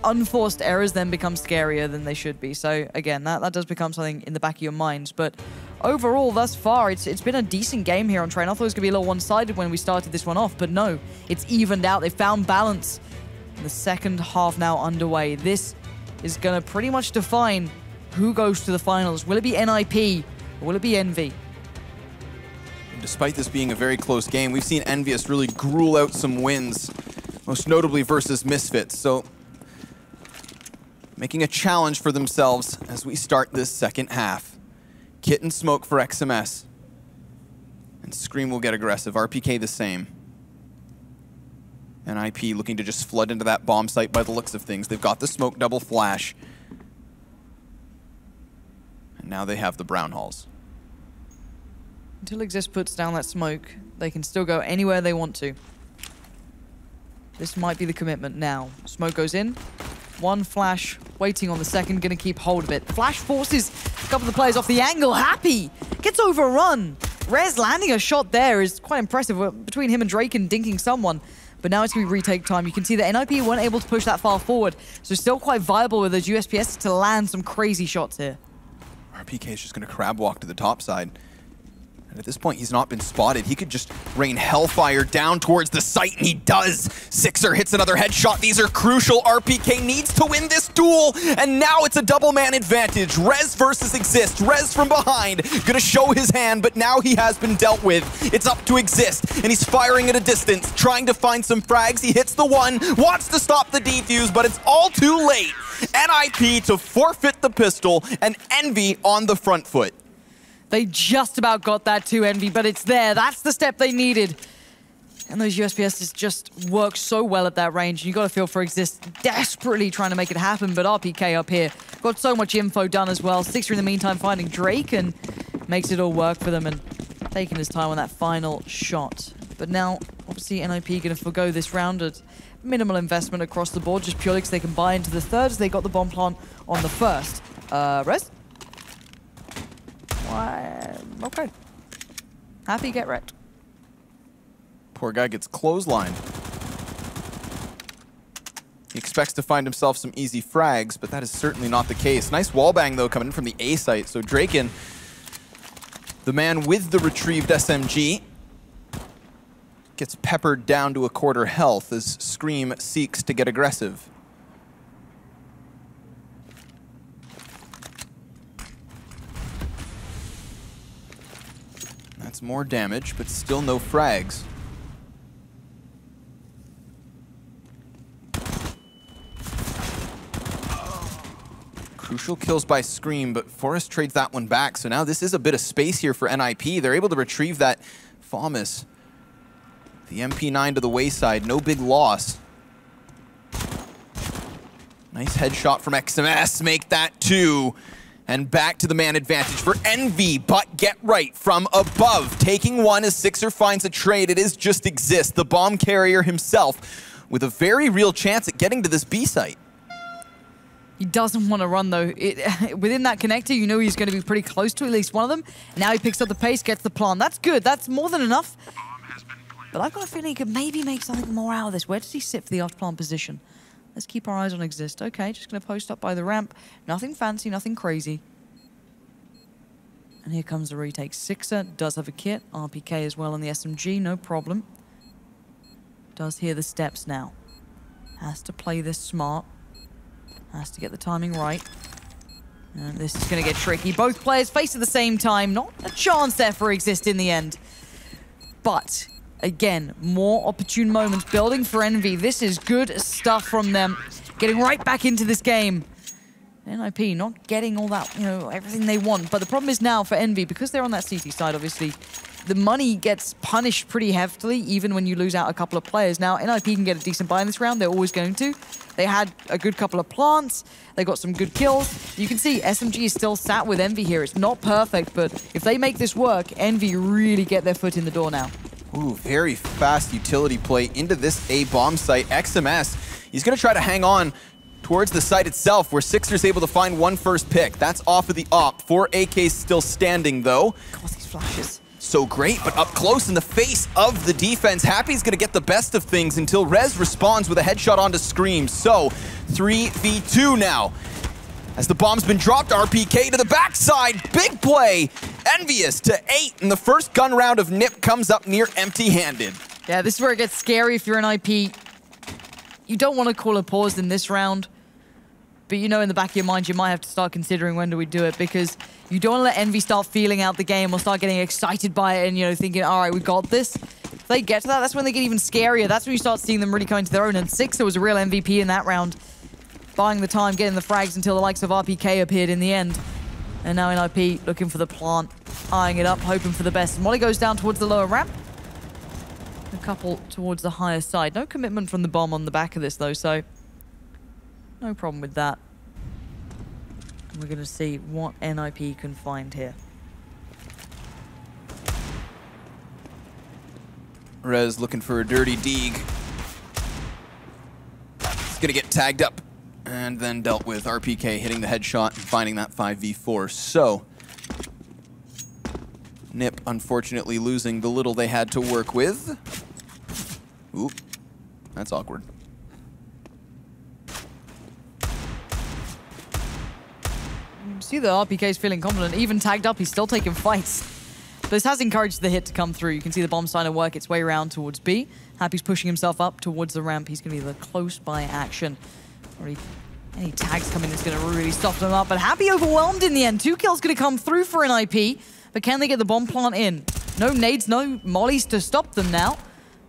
Unforced errors then become scarier than they should be. So again, that does become something in the back of your minds. But overall, thus far, it's been a decent game here on Train. I thought it was going to be a little one-sided when we started this one off, but no, it's evened out. They found balance. The second half now underway. This is going to pretty much define who goes to the finals. Will it be NIP or will it be Envy? Despite this being a very close game, we've seen EnVyUs really gruel out some wins, most notably versus Misfits. So making a challenge for themselves as we start this second half. Kit and Smoke for XMS. And Scream will get aggressive. RPK the same. And IP looking to just flood into that bomb site by the looks of things. They've got the Smoke double flash. And now they have the Brown Halls. Until Exist puts down that smoke, they can still go anywhere they want to. This might be the commitment now. Smoke goes in. One flash, waiting on the second, gonna keep hold of it. Flash forces a couple of the players off the angle. Happy gets overrun. Rez landing a shot there is quite impressive between him and Drake and dinking someone. But now it's gonna be retake time. You can see that NIP weren't able to push that far forward, so still quite viable with those USPS to land some crazy shots here. RPK is just gonna crab walk to the top side. And at this point, he's not been spotted. He could just rain hellfire down towards the site, and he does. Sixer hits another headshot. These are crucial. RPK needs to win this duel, and now it's a double-man advantage. Rez versus Exist. Rez from behind, gonna show his hand, but now he has been dealt with. It's up to Exist, and he's firing at a distance, trying to find some frags. He hits the one, wants to stop the defuse, but it's all too late. NIP to forfeit the pistol, and Envy on the front foot. They just about got that too, Envy, but it's there. That's the step they needed. And those USPSs just work so well at that range. You got to feel for Exist desperately trying to make it happen, but RPK up here got so much info done as well. Sixer in the meantime finding Drake and makes it all work for them and taking his time on that final shot. But now, obviously, NIP going to forgo this round at minimal investment across the board, just purely because they can buy into the third as they got the bomb plant on the first. Rez? Okay. Happy, get wrecked. Poor guy gets clotheslined. He expects to find himself some easy frags, but that is certainly not the case. Nice wallbang, though, coming in from the A site. So Draken, the man with the retrieved SMG, gets peppered down to a quarter health as Scream seeks to get aggressive. That's more damage, but still no frags. Crucial kills by Scream, but Forrest trades that one back. So now this is a bit of space here for NIP. They're able to retrieve that FAMAS. The MP9 to the wayside, no big loss. Nice headshot from XMS, make that 2. And back to the man advantage for EnVy, but get right from above. Taking one as Sixer finds a trade. It is just Exist, the bomb carrier himself, with a very real chance at getting to this B site. He doesn't want to run, though. Within that connector, you know he's going to be pretty close to at least one of them. Now he picks up the pace, gets the plant. That's good. That's more than enough. But I've got a feeling he could maybe make something more out of this. Where does he sit for the off-plant position? Let's keep our eyes on Exist. Okay, just going to post up by the ramp. Nothing fancy, nothing crazy. And here comes the retake. Sixer does have a kit. RPK as well on the SMG, no problem. Does hear the steps now. Has to play this smart. Has to get the timing right. And this is going to get tricky. Both players face at the same time. Not a chance there for Exist in the end. But, again, more opportune moments building for EnVy. This is good stuff from them. Getting right back into this game. NIP not getting all that, you know, everything they want. But the problem is now for EnVy, because they're on that CT side, obviously, the money gets punished pretty heftily, even when you lose out a couple of players. Now, NIP can get a decent buy in this round. They're always going to. They had a good couple of plants. They got some good kills. You can see SMG is still sat with EnVy here. It's not perfect, but if they make this work, EnVy really get their foot in the door now. Ooh, very fast utility play into this A bomb site. XMS, he's going to try to hang on towards the site itself, where Sixer's able to find one first pick. That's off of the op. 4 AKs still standing, though. God, these flashes. So great, but up close in the face of the defense. Happy's going to get the best of things until Rez responds with a headshot onto Scream. So, 3v2 now. As the bomb's been dropped, RPK to the backside. Big play. EnVyUs to 8, and the first gun round of NIP comes up near empty-handed. Yeah, this is where it gets scary if you're an IP. You don't want to call a pause in this round, but you know in the back of your mind you might have to start considering when do we do it, because you don't want to let EnVy start feeling out the game or start getting excited by it and, you know, thinking, all right, we got this. If they get to that, that's when they get even scarier. That's when you start seeing them really coming to their own. And Sixer was a real MVP in that round, buying the time, getting the frags until the likes of RPK appeared in the end. And now NIP looking for the plant, eyeing it up, hoping for the best. Molly goes down towards the lower ramp. A couple towards the higher side. No commitment from the bomb on the back of this, though, so no problem with that. We're going to see what NIP can find here. Rez looking for a dirty deeg. He's going to get tagged up and then dealt with. RPK hitting the headshot and finding that 5v4. So, NIP unfortunately losing the little they had to work with. Ooh, that's awkward. See the RPK's feeling confident. Even tagged up, he's still taking fights. But this has encouraged the hit to come through. You can see the bomb starting to work its way around towards B. Happy's pushing himself up towards the ramp. He's going to be the close-by action. Already any tags coming that's going to really soften him up. But Happy overwhelmed in the end. 2 kills going to come through for NIP. But can they get the bomb plant in? No nades, no mollies to stop them now.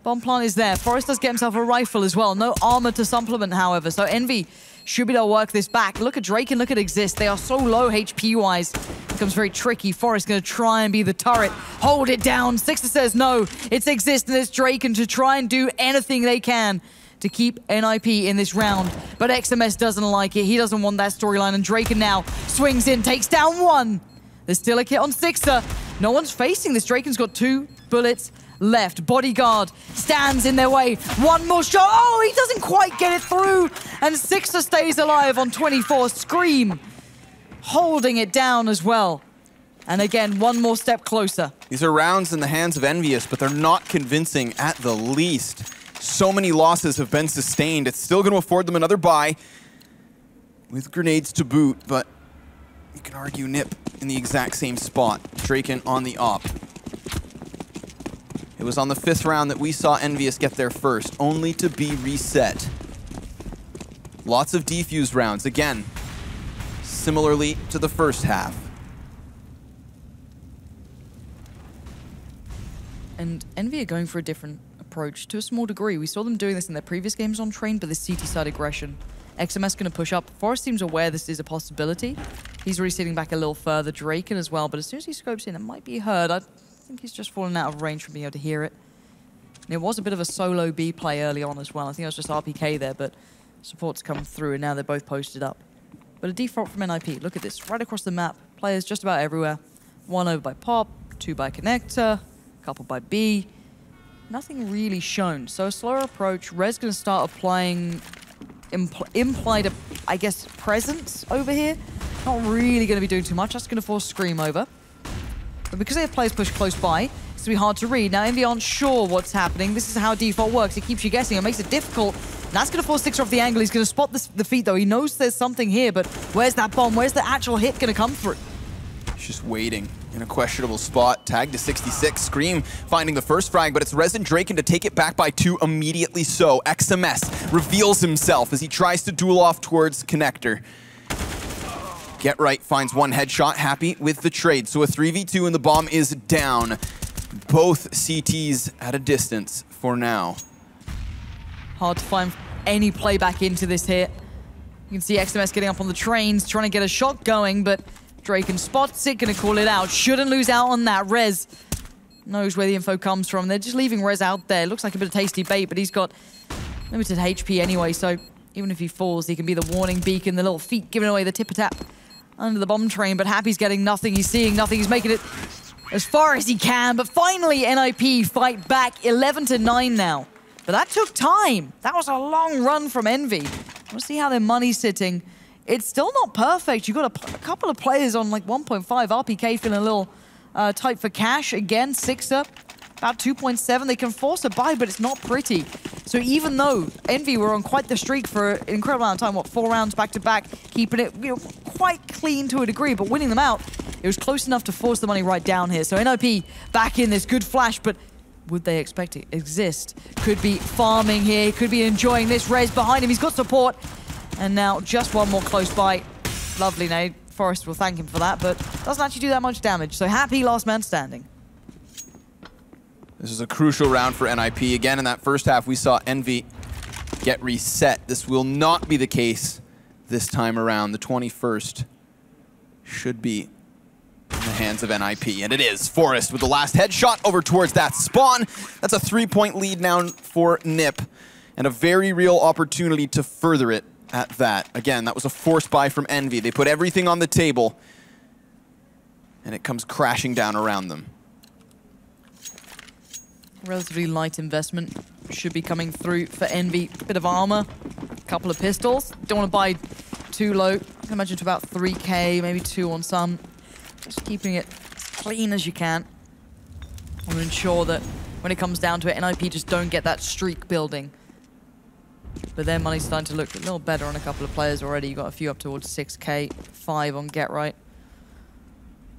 Bomb plant is there. Forrest does get himself a rifle as well. No armor to supplement, however. So EnVy should be able to work this back. Look at Drake and look at Exist. They are so low HP-wise. Becomes very tricky. Forrest going to try and be the turret. Hold it down. Sixer says no. It's Exist and it's Drake, and to try and do anything they can to keep NIP in this round. But XMS doesn't like it. He doesn't want that storyline. And Drake now swings in, takes down 1. There's still a kit on Sixer. No one's facing this. Draken's got 2 bullets left. Bodyguard stands in their way. One more shot. Oh, he doesn't quite get it through. And Sixer stays alive on 24. Scream holding it down as well. And again, one more step closer. These are rounds in the hands of EnVyUs, but they're not convincing at the least. So many losses have been sustained. It's still going to afford them another buy with grenades to boot, but you can argue NIP in the exact same spot. Draken on the op. It was on the 5th round that we saw EnVyUs get there first, only to be reset. Lots of defuse rounds, again, similarly to the first half. And EnVy are going for a different approach to a small degree. We saw them doing this in their previous games on Train, but this CT side aggression. XMS going to push up. Forest seems aware this is a possibility. He's already sitting back a little further. Draken as well, but as soon as he scopes in, it might be heard. I think he's just fallen out of range from being able to hear it. And it was a bit of a solo B play early on as well. I think it was just RPK there, but support's come through, and now they're both posted up. But a default from NIP. Look at this. Right across the map. Players just about everywhere. 1 over by Pop, 2 by Connector, a couple by B. Nothing really shown. So a slower approach. Rez going to start applying implied, I guess, presence over here. Not really going to be doing too much. That's going to force Scream over. But because they have players pushed close by, it's going to be hard to read. Now, EnVy aren't sure what's happening. This is how default works. It keeps you guessing. It makes it difficult. And that's going to force Sixer off the angle. He's going to spot the feet, though. He knows there's something here, but where's that bomb? Where's the actual hit going to come through? He's just waiting in a questionable spot. Tag to 66. Scream finding the first frag, but it's Rez and Draken to take it back by 2 immediately so. XMS reveals himself as he tries to duel off towards Connector. Get Right finds 1 headshot, happy with the trade. So a 3v2 and the bomb is down. Both CTs at a distance for now. Hard to find any playback into this hit. You can see XMS getting up on the trains, trying to get a shot going, but Draken spots it, gonna call it out. Shouldn't lose out on that. Rez knows where the info comes from. They're just leaving Rez out there. Looks like a bit of tasty bait, but he's got limited HP anyway, so even if he falls, he can be the warning beacon, the little feet giving away the tip-a-tap under the bomb train, but Happy's getting nothing. He's seeing nothing. He's making it as far as he can, but finally NIP fight back 11-9 now. But that took time. That was a long run from EnVy. We'll see how their money's sitting. It's still not perfect. You've got a couple of players on like 1.5. RPK feeling a little tight for cash. Again, Sixer, about 2.7. They can force a buy, but it's not pretty. So even though EnVy were on quite the streak for an incredible amount of time, what, 4 rounds back-to-back, keeping it quite clean to a degree, but winning them out, it was close enough to force the money right down here. So NIP back in this good flash, but would they expect it exist? Could be farming here, could be enjoying this. Rez behind him, he's got support. And now just 1 more close by. Lovely nade. Forrest will thank him for that, but doesn't actually do that much damage. So Happy, last man standing. This is a crucial round for NIP. Again, in that first half, we saw EnVy get reset. This will not be the case this time around. The 21st should be in the hands of NIP, and it is. Forrest with the last headshot over towards that spawn. That's a 3-point lead now for NIP, and a very real opportunity to further it at that. Again, that was a forced buy from EnVy. They put everything on the table, and it comes crashing down around them. Relatively light investment should be coming through for EnVy. Bit of armor, a couple of pistols. Don't want to buy too low. I can imagine to about 3K, maybe 2 on some. Just keeping it as clean as you can. I want to ensure that when it comes down to it, NIP just don't get that streak building. But their money's starting to look a little better on a couple of players already. You got a few up towards 6K, 5 on Get Right.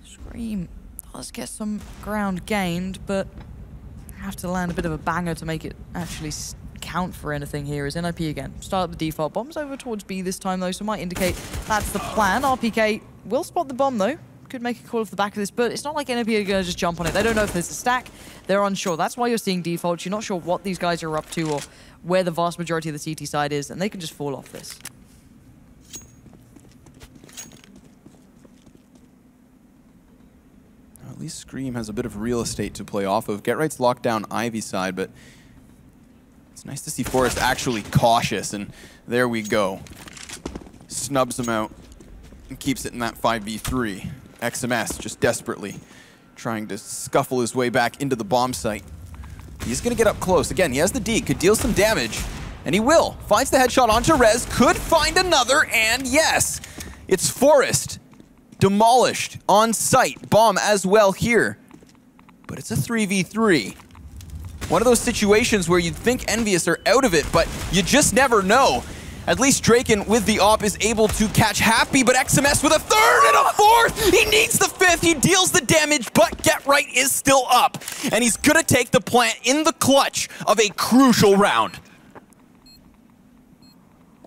Scream does get some ground gained, but have to land a bit of a banger to make it actually count for anything here. Is NIP again. Start up the default. Bomb's over towards B this time, though, so might indicate that's the plan. RPK will spot the bomb, though. Could make a call off the back of this, but it's not like NIP are going to just jump on it. They don't know if there's a stack. They're unsure. That's why you're seeing defaults. You're not sure what these guys are up to or where the vast majority of the CT side is, and they can just fall off this. At least Scream has a bit of real estate to play off of. Get Right's locked down Ivy side, but it's nice to see Forrest actually cautious, and there we go. Snubs him out and keeps it in that 5v3. XMS just desperately trying to scuffle his way back into the bomb site. He's going to get up close. Again, he has the D, could deal some damage, and he will. Finds the headshot onto Rez, could find another, and yes, it's Forrest. Demolished on site. Bomb as well here. But it's a 3v3. One of those situations where you'd think EnVyUs are out of it, but you just never know. At least Draken with the op is able to catch Happy, but XMS with a third and a fourth! He needs the fifth, he deals the damage, but Get Right is still up. And he's gonna take the plant in the clutch of a crucial round.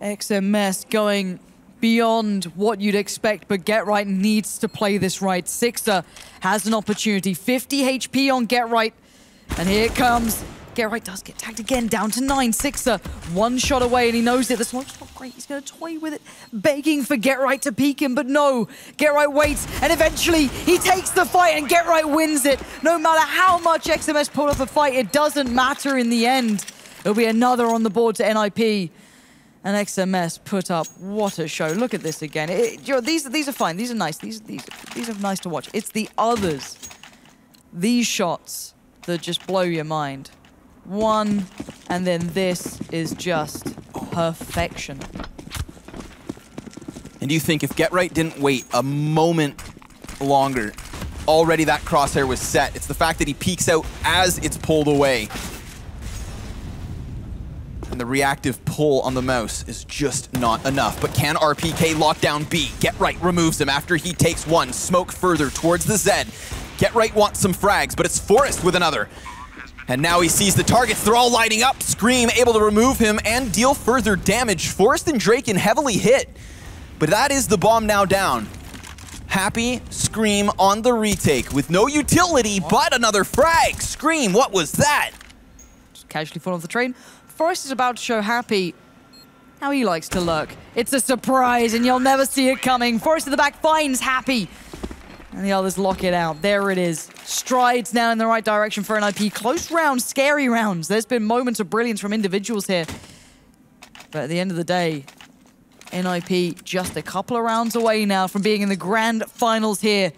XMS going beyond what you'd expect, but Get Right needs to play this right. Sixer has an opportunity. 50 HP on Get Right, and here it comes. Get Right does get tagged again, down to 9. Sixer, one shot away, and he knows it. The smoke's not great. He's going to toy with it, begging for Get Right to peek him, but no. Get Right waits, and eventually he takes the fight, and Get Right wins it. No matter how much XMS pulled up a fight, it doesn't matter in the end. It'll be another on the board to NIP. And XMS put up, what a show. Look at this again. These are fine. These are nice. These are nice to watch. It's the others, these shots that just blow your mind. One, and then this is just perfection. And do you think if Get Right didn't wait a moment longer, already that crosshair was set? It's the fact that he peeks out as it's pulled away. And the reactive pull on the mouse is just not enough. But can RPK lock down B? Get Right removes him after he takes one. Smoke further towards the Zed. Get Right wants some frags, but it's Forrest with another. And now he sees the targets. They're all lining up. Scream able to remove him and deal further damage. Forrest and Draken heavily hit. But that is the bomb now down. Happy, Scream on the retake with no utility, but another frag. Scream, what was that? Just casually fall off the train. Forrest is about to show Happy how he likes to lurk. It's a surprise, and you'll never see it coming. Forrest at the back finds Happy. And the others lock it out. There it is. Strides now in the right direction for NIP. Close rounds, scary rounds. There's been moments of brilliance from individuals here. But at the end of the day, NIP just a couple of rounds away now from being in the grand finals here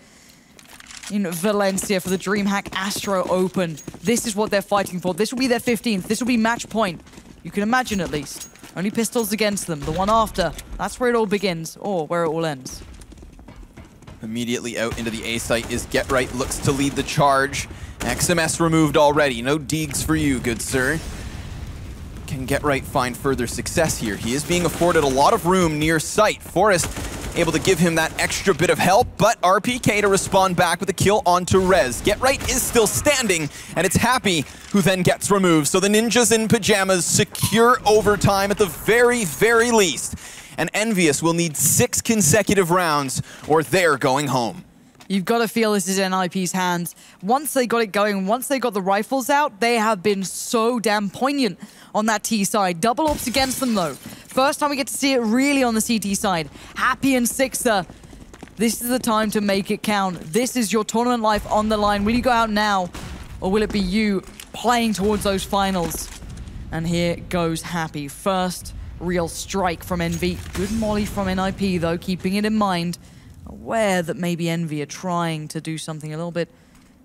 in Valencia for the DreamHack ASTRO Open. This is what they're fighting for. This will be their 15th. This will be match point. You can imagine at least. Only pistols against them. The one after, that's where it all begins, or where it all ends. Immediately out into the A site is Get Right, looks to lead the charge. XMS removed already. No deegs for you, good sir. Can Get Right find further success here? He is being afforded a lot of room near site. Forrest able to give him that extra bit of help, but RPK to respond back with a kill onto Rez. Get Right is still standing, and it's Happy who then gets removed. So the Ninjas in Pyjamas secure overtime at the very, very least. And EnVyUs will need 6 consecutive rounds or they're going home. You've got to feel this is NIP's hands. Once they got it going, once they got the rifles out, they have been so damn poignant on that T side. Double ops against them though. First time we get to see it really on the CT side. Happy and Sixer, this is the time to make it count. This is your tournament life on the line. Will you go out now, or will it be you playing towards those finals? And here goes Happy. First real strike from Envy. Good molly from NIP though, keeping it in mind. Aware that maybe Envy are trying to do something a little bit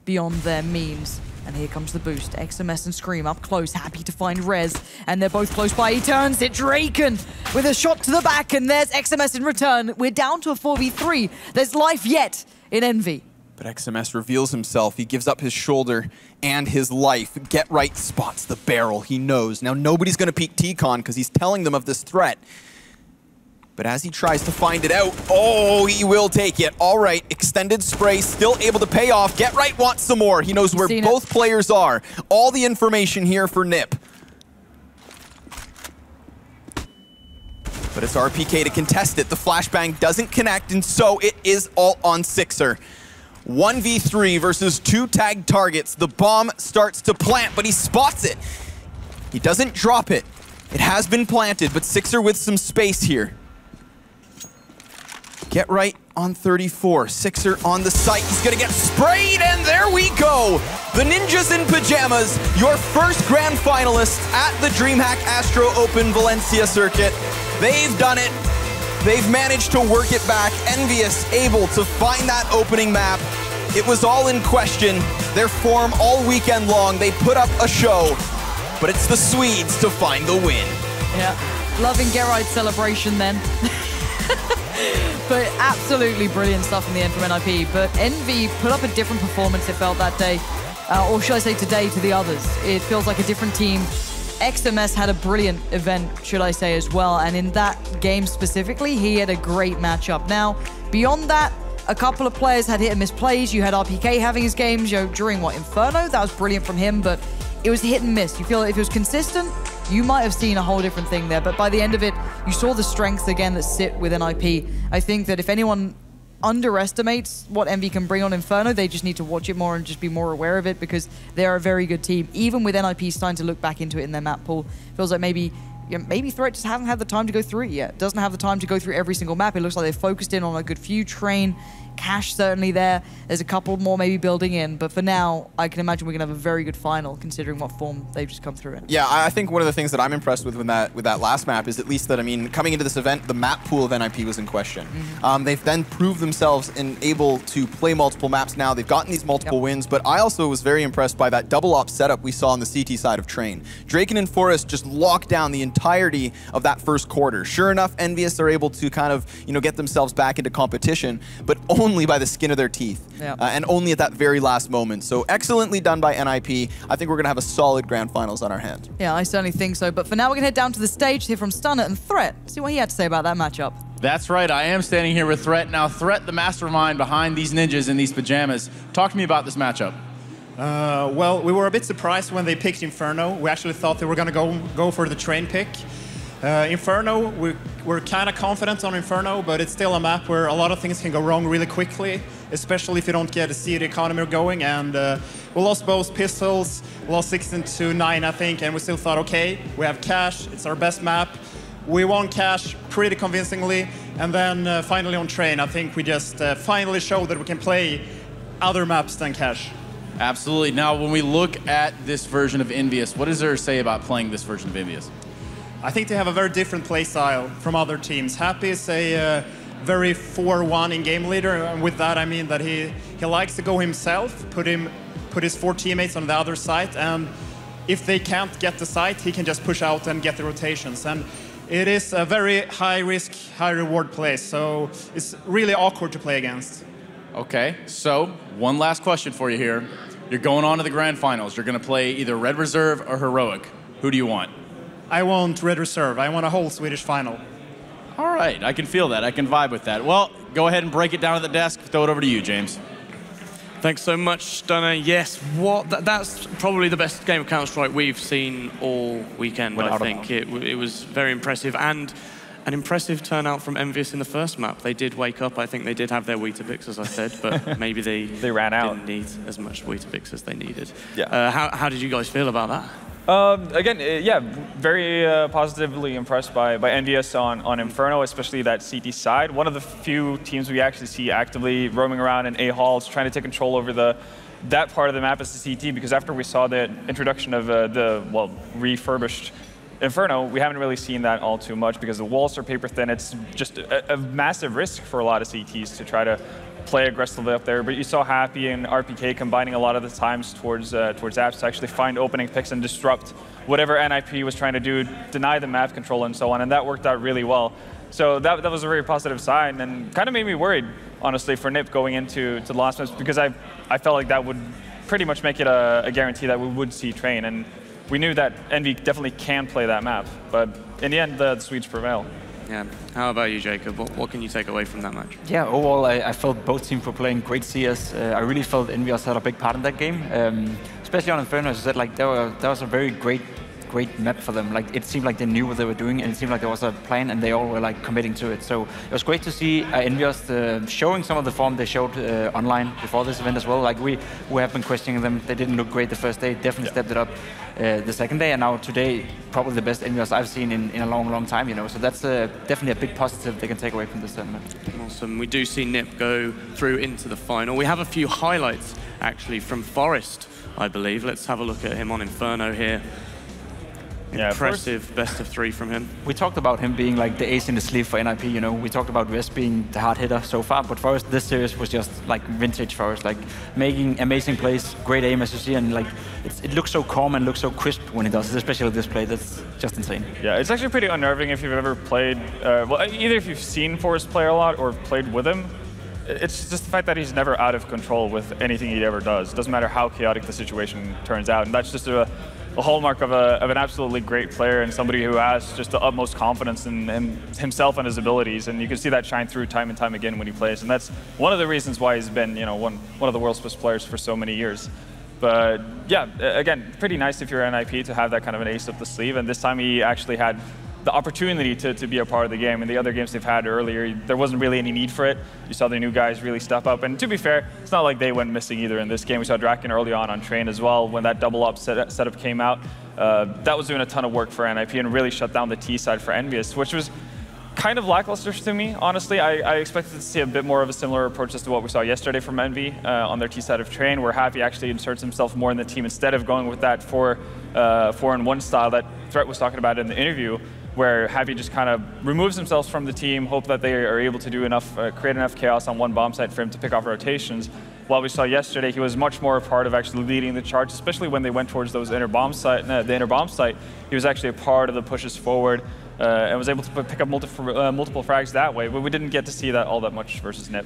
beyond their means. And here comes the boost. XMS and Scream up close, Happy to find Rez. And they're both close by. He turns it. Draken with a shot to the back. And there's XMS in return. We're down to a 4v3. There's life yet in Envy. But XMS reveals himself. He gives up his shoulder and his life. Get Right spots the barrel. He knows. Now nobody's going to peek T-Con because he's telling them of this threat. But as he tries to find it out, oh, he will take it. All right, extended spray still able to pay off. Get Right wants some more. He knows where both players are. All the information here for Nip. But it's RPK to contest it. The flashbang doesn't connect, and so it is all on Sixer. 1v3 versus 2 tagged targets. The bomb starts to plant, but he spots it. He doesn't drop it. It has been planted, but Sixer with some space here. Get Right on 34. Sixer on the site. He's going to get sprayed, and there we go. The Ninjas in Pyjamas, your first grand finalists at the DreamHack ASTRO Open Valencia circuit. They've done it. They've managed to work it back. EnVyUs able to find that opening map. It was all in question. Their form all weekend long. They put up a show, but it's the Swedes to find the win. Yeah, loving Get Right's celebration then. But absolutely brilliant stuff in the end from NIP. But Envy put up a different performance, it felt, that day. Or should I say today, to the others. It feels like a different team. XMS had a brilliant event, should I say, as well. And in that game specifically, he had a great matchup. Now, beyond that, a couple of players had hit and miss plays. You had RPK having his games, during what, Inferno? That was brilliant from him, but it was hit and miss. You feel like if it was consistent, you might have seen a whole different thing there. But by the end of it, you saw the strengths again that sit within IP. I think that if anyone underestimates what EnVy can bring on Inferno, they just need to watch it more and just be more aware of it, because they're a very good team. Even with NIP starting to look back into it in their map pool, feels like maybe Threat just hasn't had the time to go through it yet. Doesn't have the time to go through every single map. It looks like they've focused in on a good few. Train, Cash certainly there. There's a couple more maybe building in, but for now, I can imagine we're gonna have a very good final considering what form they've just come through in. Yeah, I think one of the things that I'm impressed with that last map is at least that, I mean, coming into this event, the map pool of NIP was in question. They've then proved themselves and able to play multiple maps now. They've gotten these multiple wins, but I also was very impressed by that double op setup we saw on the CT side of Train. Draken and Forest just locked down the entirety of that first quarter. Sure enough, EnVyUs are able to kind of, get themselves back into competition, but only by the skin of their teeth, and only at that very last moment. So excellently done by NIP. I think we're going to have a solid grand finals on our hands. Yeah, I certainly think so. But for now, we're going to head down to the stage to hear from Stunner and Threat. See what he had to say about that matchup. That's right. I am standing here with Threat. Now, Threat, the mastermind behind these ninjas in these pajamas. Talk to me about this matchup. Well, we were a bit surprised when they picked Inferno. We actually thought they were going to go for the Train pick. Inferno, we're kind of confident on Inferno, but it's still a map where a lot of things can go wrong really quickly, especially if you don't get a seed economy going. And we lost both pistols, lost 16-9, I think, and we still thought, okay, we have Cash, it's our best map. We won Cash pretty convincingly, and then finally on Train, I think we just finally showed that we can play other maps than Cash. Absolutely. Now, when we look at this version of EnVyUs, what is there to say about playing this version of EnVyUs? I think they have a very different play style from other teams. Happy is a very 4-1 in-game leader, and with that I mean that he likes to go himself, put his 4 teammates on the other side, and if they can't get the site, he can just push out and get the rotations. And it is a very high-risk, high-reward play, so it's really awkward to play against. Okay, so one last question for you here. You're going on to the grand finals. You're going to play either Red Reserve or Heroic. Who do you want? I want Red Reserve. I want a whole Swedish final. All right, I can feel that. I can vibe with that. Well, go ahead and break it down at the desk. Throw it over to you, James. Thanks so much, Stunner. Yes, that's probably the best game of Counter-Strike we've seen all weekend, I think. It was very impressive, and an impressive turnout from EnVyUs in the first map. They did wake up. I think they did have their Weetabix, as I said, but maybe they ran out. Didn't need as much Weetabix as they needed. Yeah. How did you guys feel about that? Again, yeah, very positively impressed by EnVyUs on Inferno, especially that CT side. One of the few teams we actually see actively roaming around in A halls, trying to take control over that part of the map is the CT, because after we saw the introduction of the refurbished Inferno, we haven't really seen that all too much because the walls are paper thin. It's just a massive risk for a lot of CTs to try to play aggressively up there. But you saw Happy and RPK combining a lot of the times towards apps to actually find opening picks and disrupt whatever NIP was trying to do, deny the map control and so on, and that worked out really well. So that was a very positive sign, and kind of made me worried, honestly, for NIP going into the last match, because I felt like that would pretty much make it a guarantee that we would see Train, and we knew that EnVy definitely can play that map, but in the end, the Swedes prevail. Yeah. How about you, Jacob? What can you take away from that match? Yeah, overall, I felt both teams were playing great CS. I really felt EnVyUs had a big part in that game, especially on Inferno. As I said, like, that was a very great map for them. Like, it seemed like they knew what they were doing, and it seemed like there was a plan, and they all were like committing to it. So it was great to see EnVyUs showing some of the form they showed online before this event as well. Like, we have been questioning them. They didn't look great the first day. Definitely stepped it up the second day, and now today probably the best EnVyUs I've seen in a long time. So that's definitely a big positive they can take away from this tournament. Awesome. We do see NIP go through into the final. We have a few highlights actually from Forest, I believe. Let's have a look at him on Inferno here. Yeah, impressive best of 3 from him. We talked about him being like the ace in the sleeve for NIP, We talked about Res being the hard hitter so far, but Forest, this series was just like vintage Forest, like making amazing plays, great aim as you see, and like it looks so calm and looks so crisp when he does it, especially this play. That's just insane. Yeah, it's actually pretty unnerving if you've ever played, well, either if you've seen Forest play a lot or played with him. It's just the fact that he's never out of control with anything he ever does. It doesn't matter how chaotic the situation turns out, and that's just a a hallmark of an absolutely great player and somebody who has just the utmost confidence in himself and his abilities. And you can see that shine through time and time again when he plays. And that's one of the reasons why he's been, one of the world's best players for so many years. But yeah, again, pretty nice if you're an NIP to have that kind of an ace up the sleeve. And this time he actually had the opportunity to be a part of the game. In the other games they've had earlier, there wasn't really any need for it. You saw the new guys really step up. And to be fair, it's not like they went missing either in this game. We saw Draken early on train as well. When that double up setup came out, that was doing a ton of work for NIP and really shut down the T side for EnVyUs, which was kind of lackluster to me, honestly. I expected to see a bit more of a similar approach as to what we saw yesterday from EnVy on their T side of train, where Happy actually inserts himself more in the team instead of going with that 4-in-1 style that Threat was talking about in the interview, where Happy just kind of removes himself from the team, hope that they are able to do enough, create enough chaos on one bomb site for him to pick off rotations. While we saw yesterday, he was much more a part of actually leading the charge, especially when they went towards those the inner bomb site. He was actually a part of the pushes forward and was able to pick up multiple frags that way. But we didn't get to see that all that much versus NiP.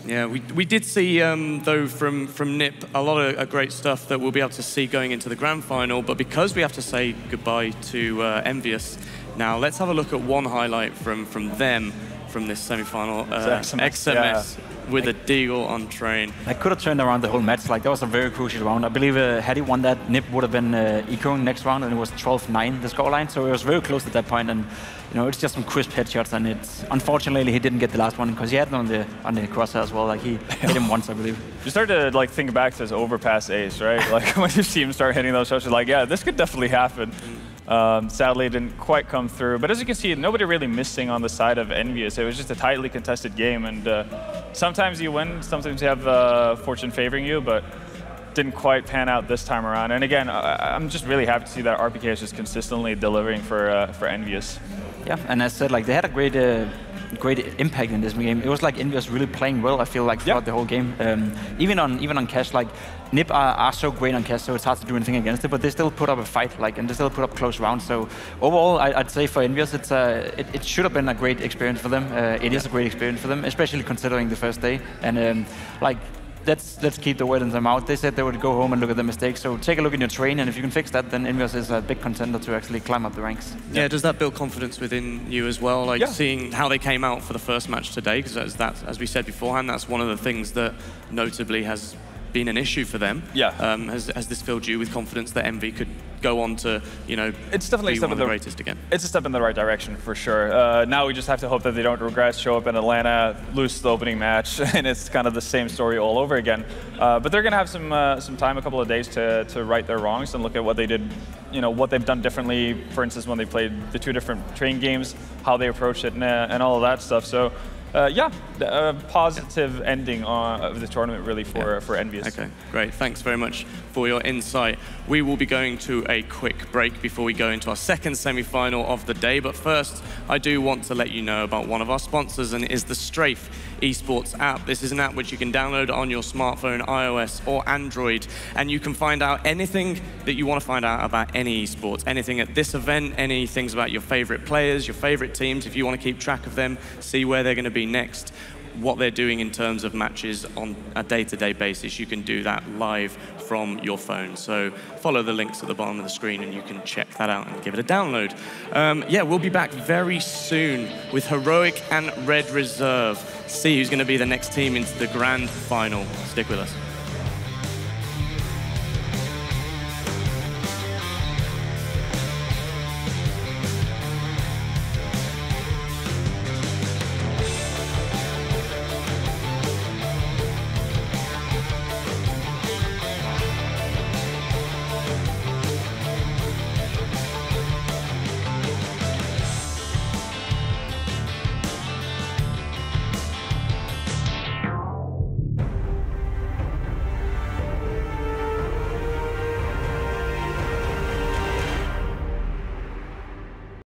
Yeah, we did see, though, from NiP, a lot of great stuff that we'll be able to see going into the grand final. But because we have to say goodbye to EnVyUs, now let's have a look at one highlight from them from this semi-final. XMS with a deagle on train. I could have turned around the whole match. Like, that was a very crucial round. I believe had he won that, NiP would have been ecoing next round, and it was 12-9 the scoreline. So it was very close at that point. And it's just some crisp headshots, and it's unfortunately he didn't get the last one because he had it on the crosshair as well. Like, he hit him once, I believe. You start to think back to his overpass ace, right? Like, when you see him start hitting those shots, you're like, yeah, this could definitely happen. Sadly, it didn't quite come through. But as you can see, nobody really missing on the side of EnVyUs. It was just a tightly contested game, and sometimes you win, sometimes you have fortune favoring you, but didn't quite pan out this time around. And again, I'm just really happy to see that RPK is just consistently delivering for EnVyUs. Yeah, and as I said, like, they had a great impact in this game. It was like EnVyUs really playing well, I feel like, throughout the whole game. Even on cash, like, NiP are so great on cash, so it's hard to do anything against it, but they still put up a fight, like, and they still put up close rounds. So overall, I'd say for EnVyUs, it should have been a great experience for them. It is a great experience for them, especially considering the first day. And let's keep the word in their mouth. They said they would go home and look at the mistakes. So take a look in your train, and if you can fix that, then EnVyUs is a big contender to actually climb up the ranks. Yeah, does that build confidence within you as well? Like, seeing how they came out for the first match today, because as we said beforehand, that's one of the things that notably has been an issue for them. Yeah. Has this filled you with confidence that EnVy could go on to, it's definitely be one of the greatest again? It's a step in the right direction, for sure. Now we just have to hope that they don't regress, show up in Atlanta, lose the opening match, and it's kind of the same story all over again. But they're going to have some time, a couple of days to right their wrongs and look at what they did, what they've done differently, for instance, when they played the 2 different train games, how they approached it, and all of that stuff. So, a positive ending of the tournament, really, for EnVyUs. Okay, great. Thanks very much for your insight. We will be going to a quick break before we go into our second semi-final of the day. But first, I do want to let you know about one of our sponsors, and it is the Strafe esports app. This is an app which you can download on your smartphone, iOS or Android, and you can find out anything that you want to find out about any esports, anything at this event, any things about your favorite players, your favorite teams, if you want to keep track of them, see where they're going to be next, what they're doing in terms of matches on a day-to-day basis. You can do that live from your phone. So follow the links at the bottom of the screen and you can check that out and give it a download. We'll be back very soon with Heroic and Red Reserve. See who's going to be the next team into the grand final. Stick with us.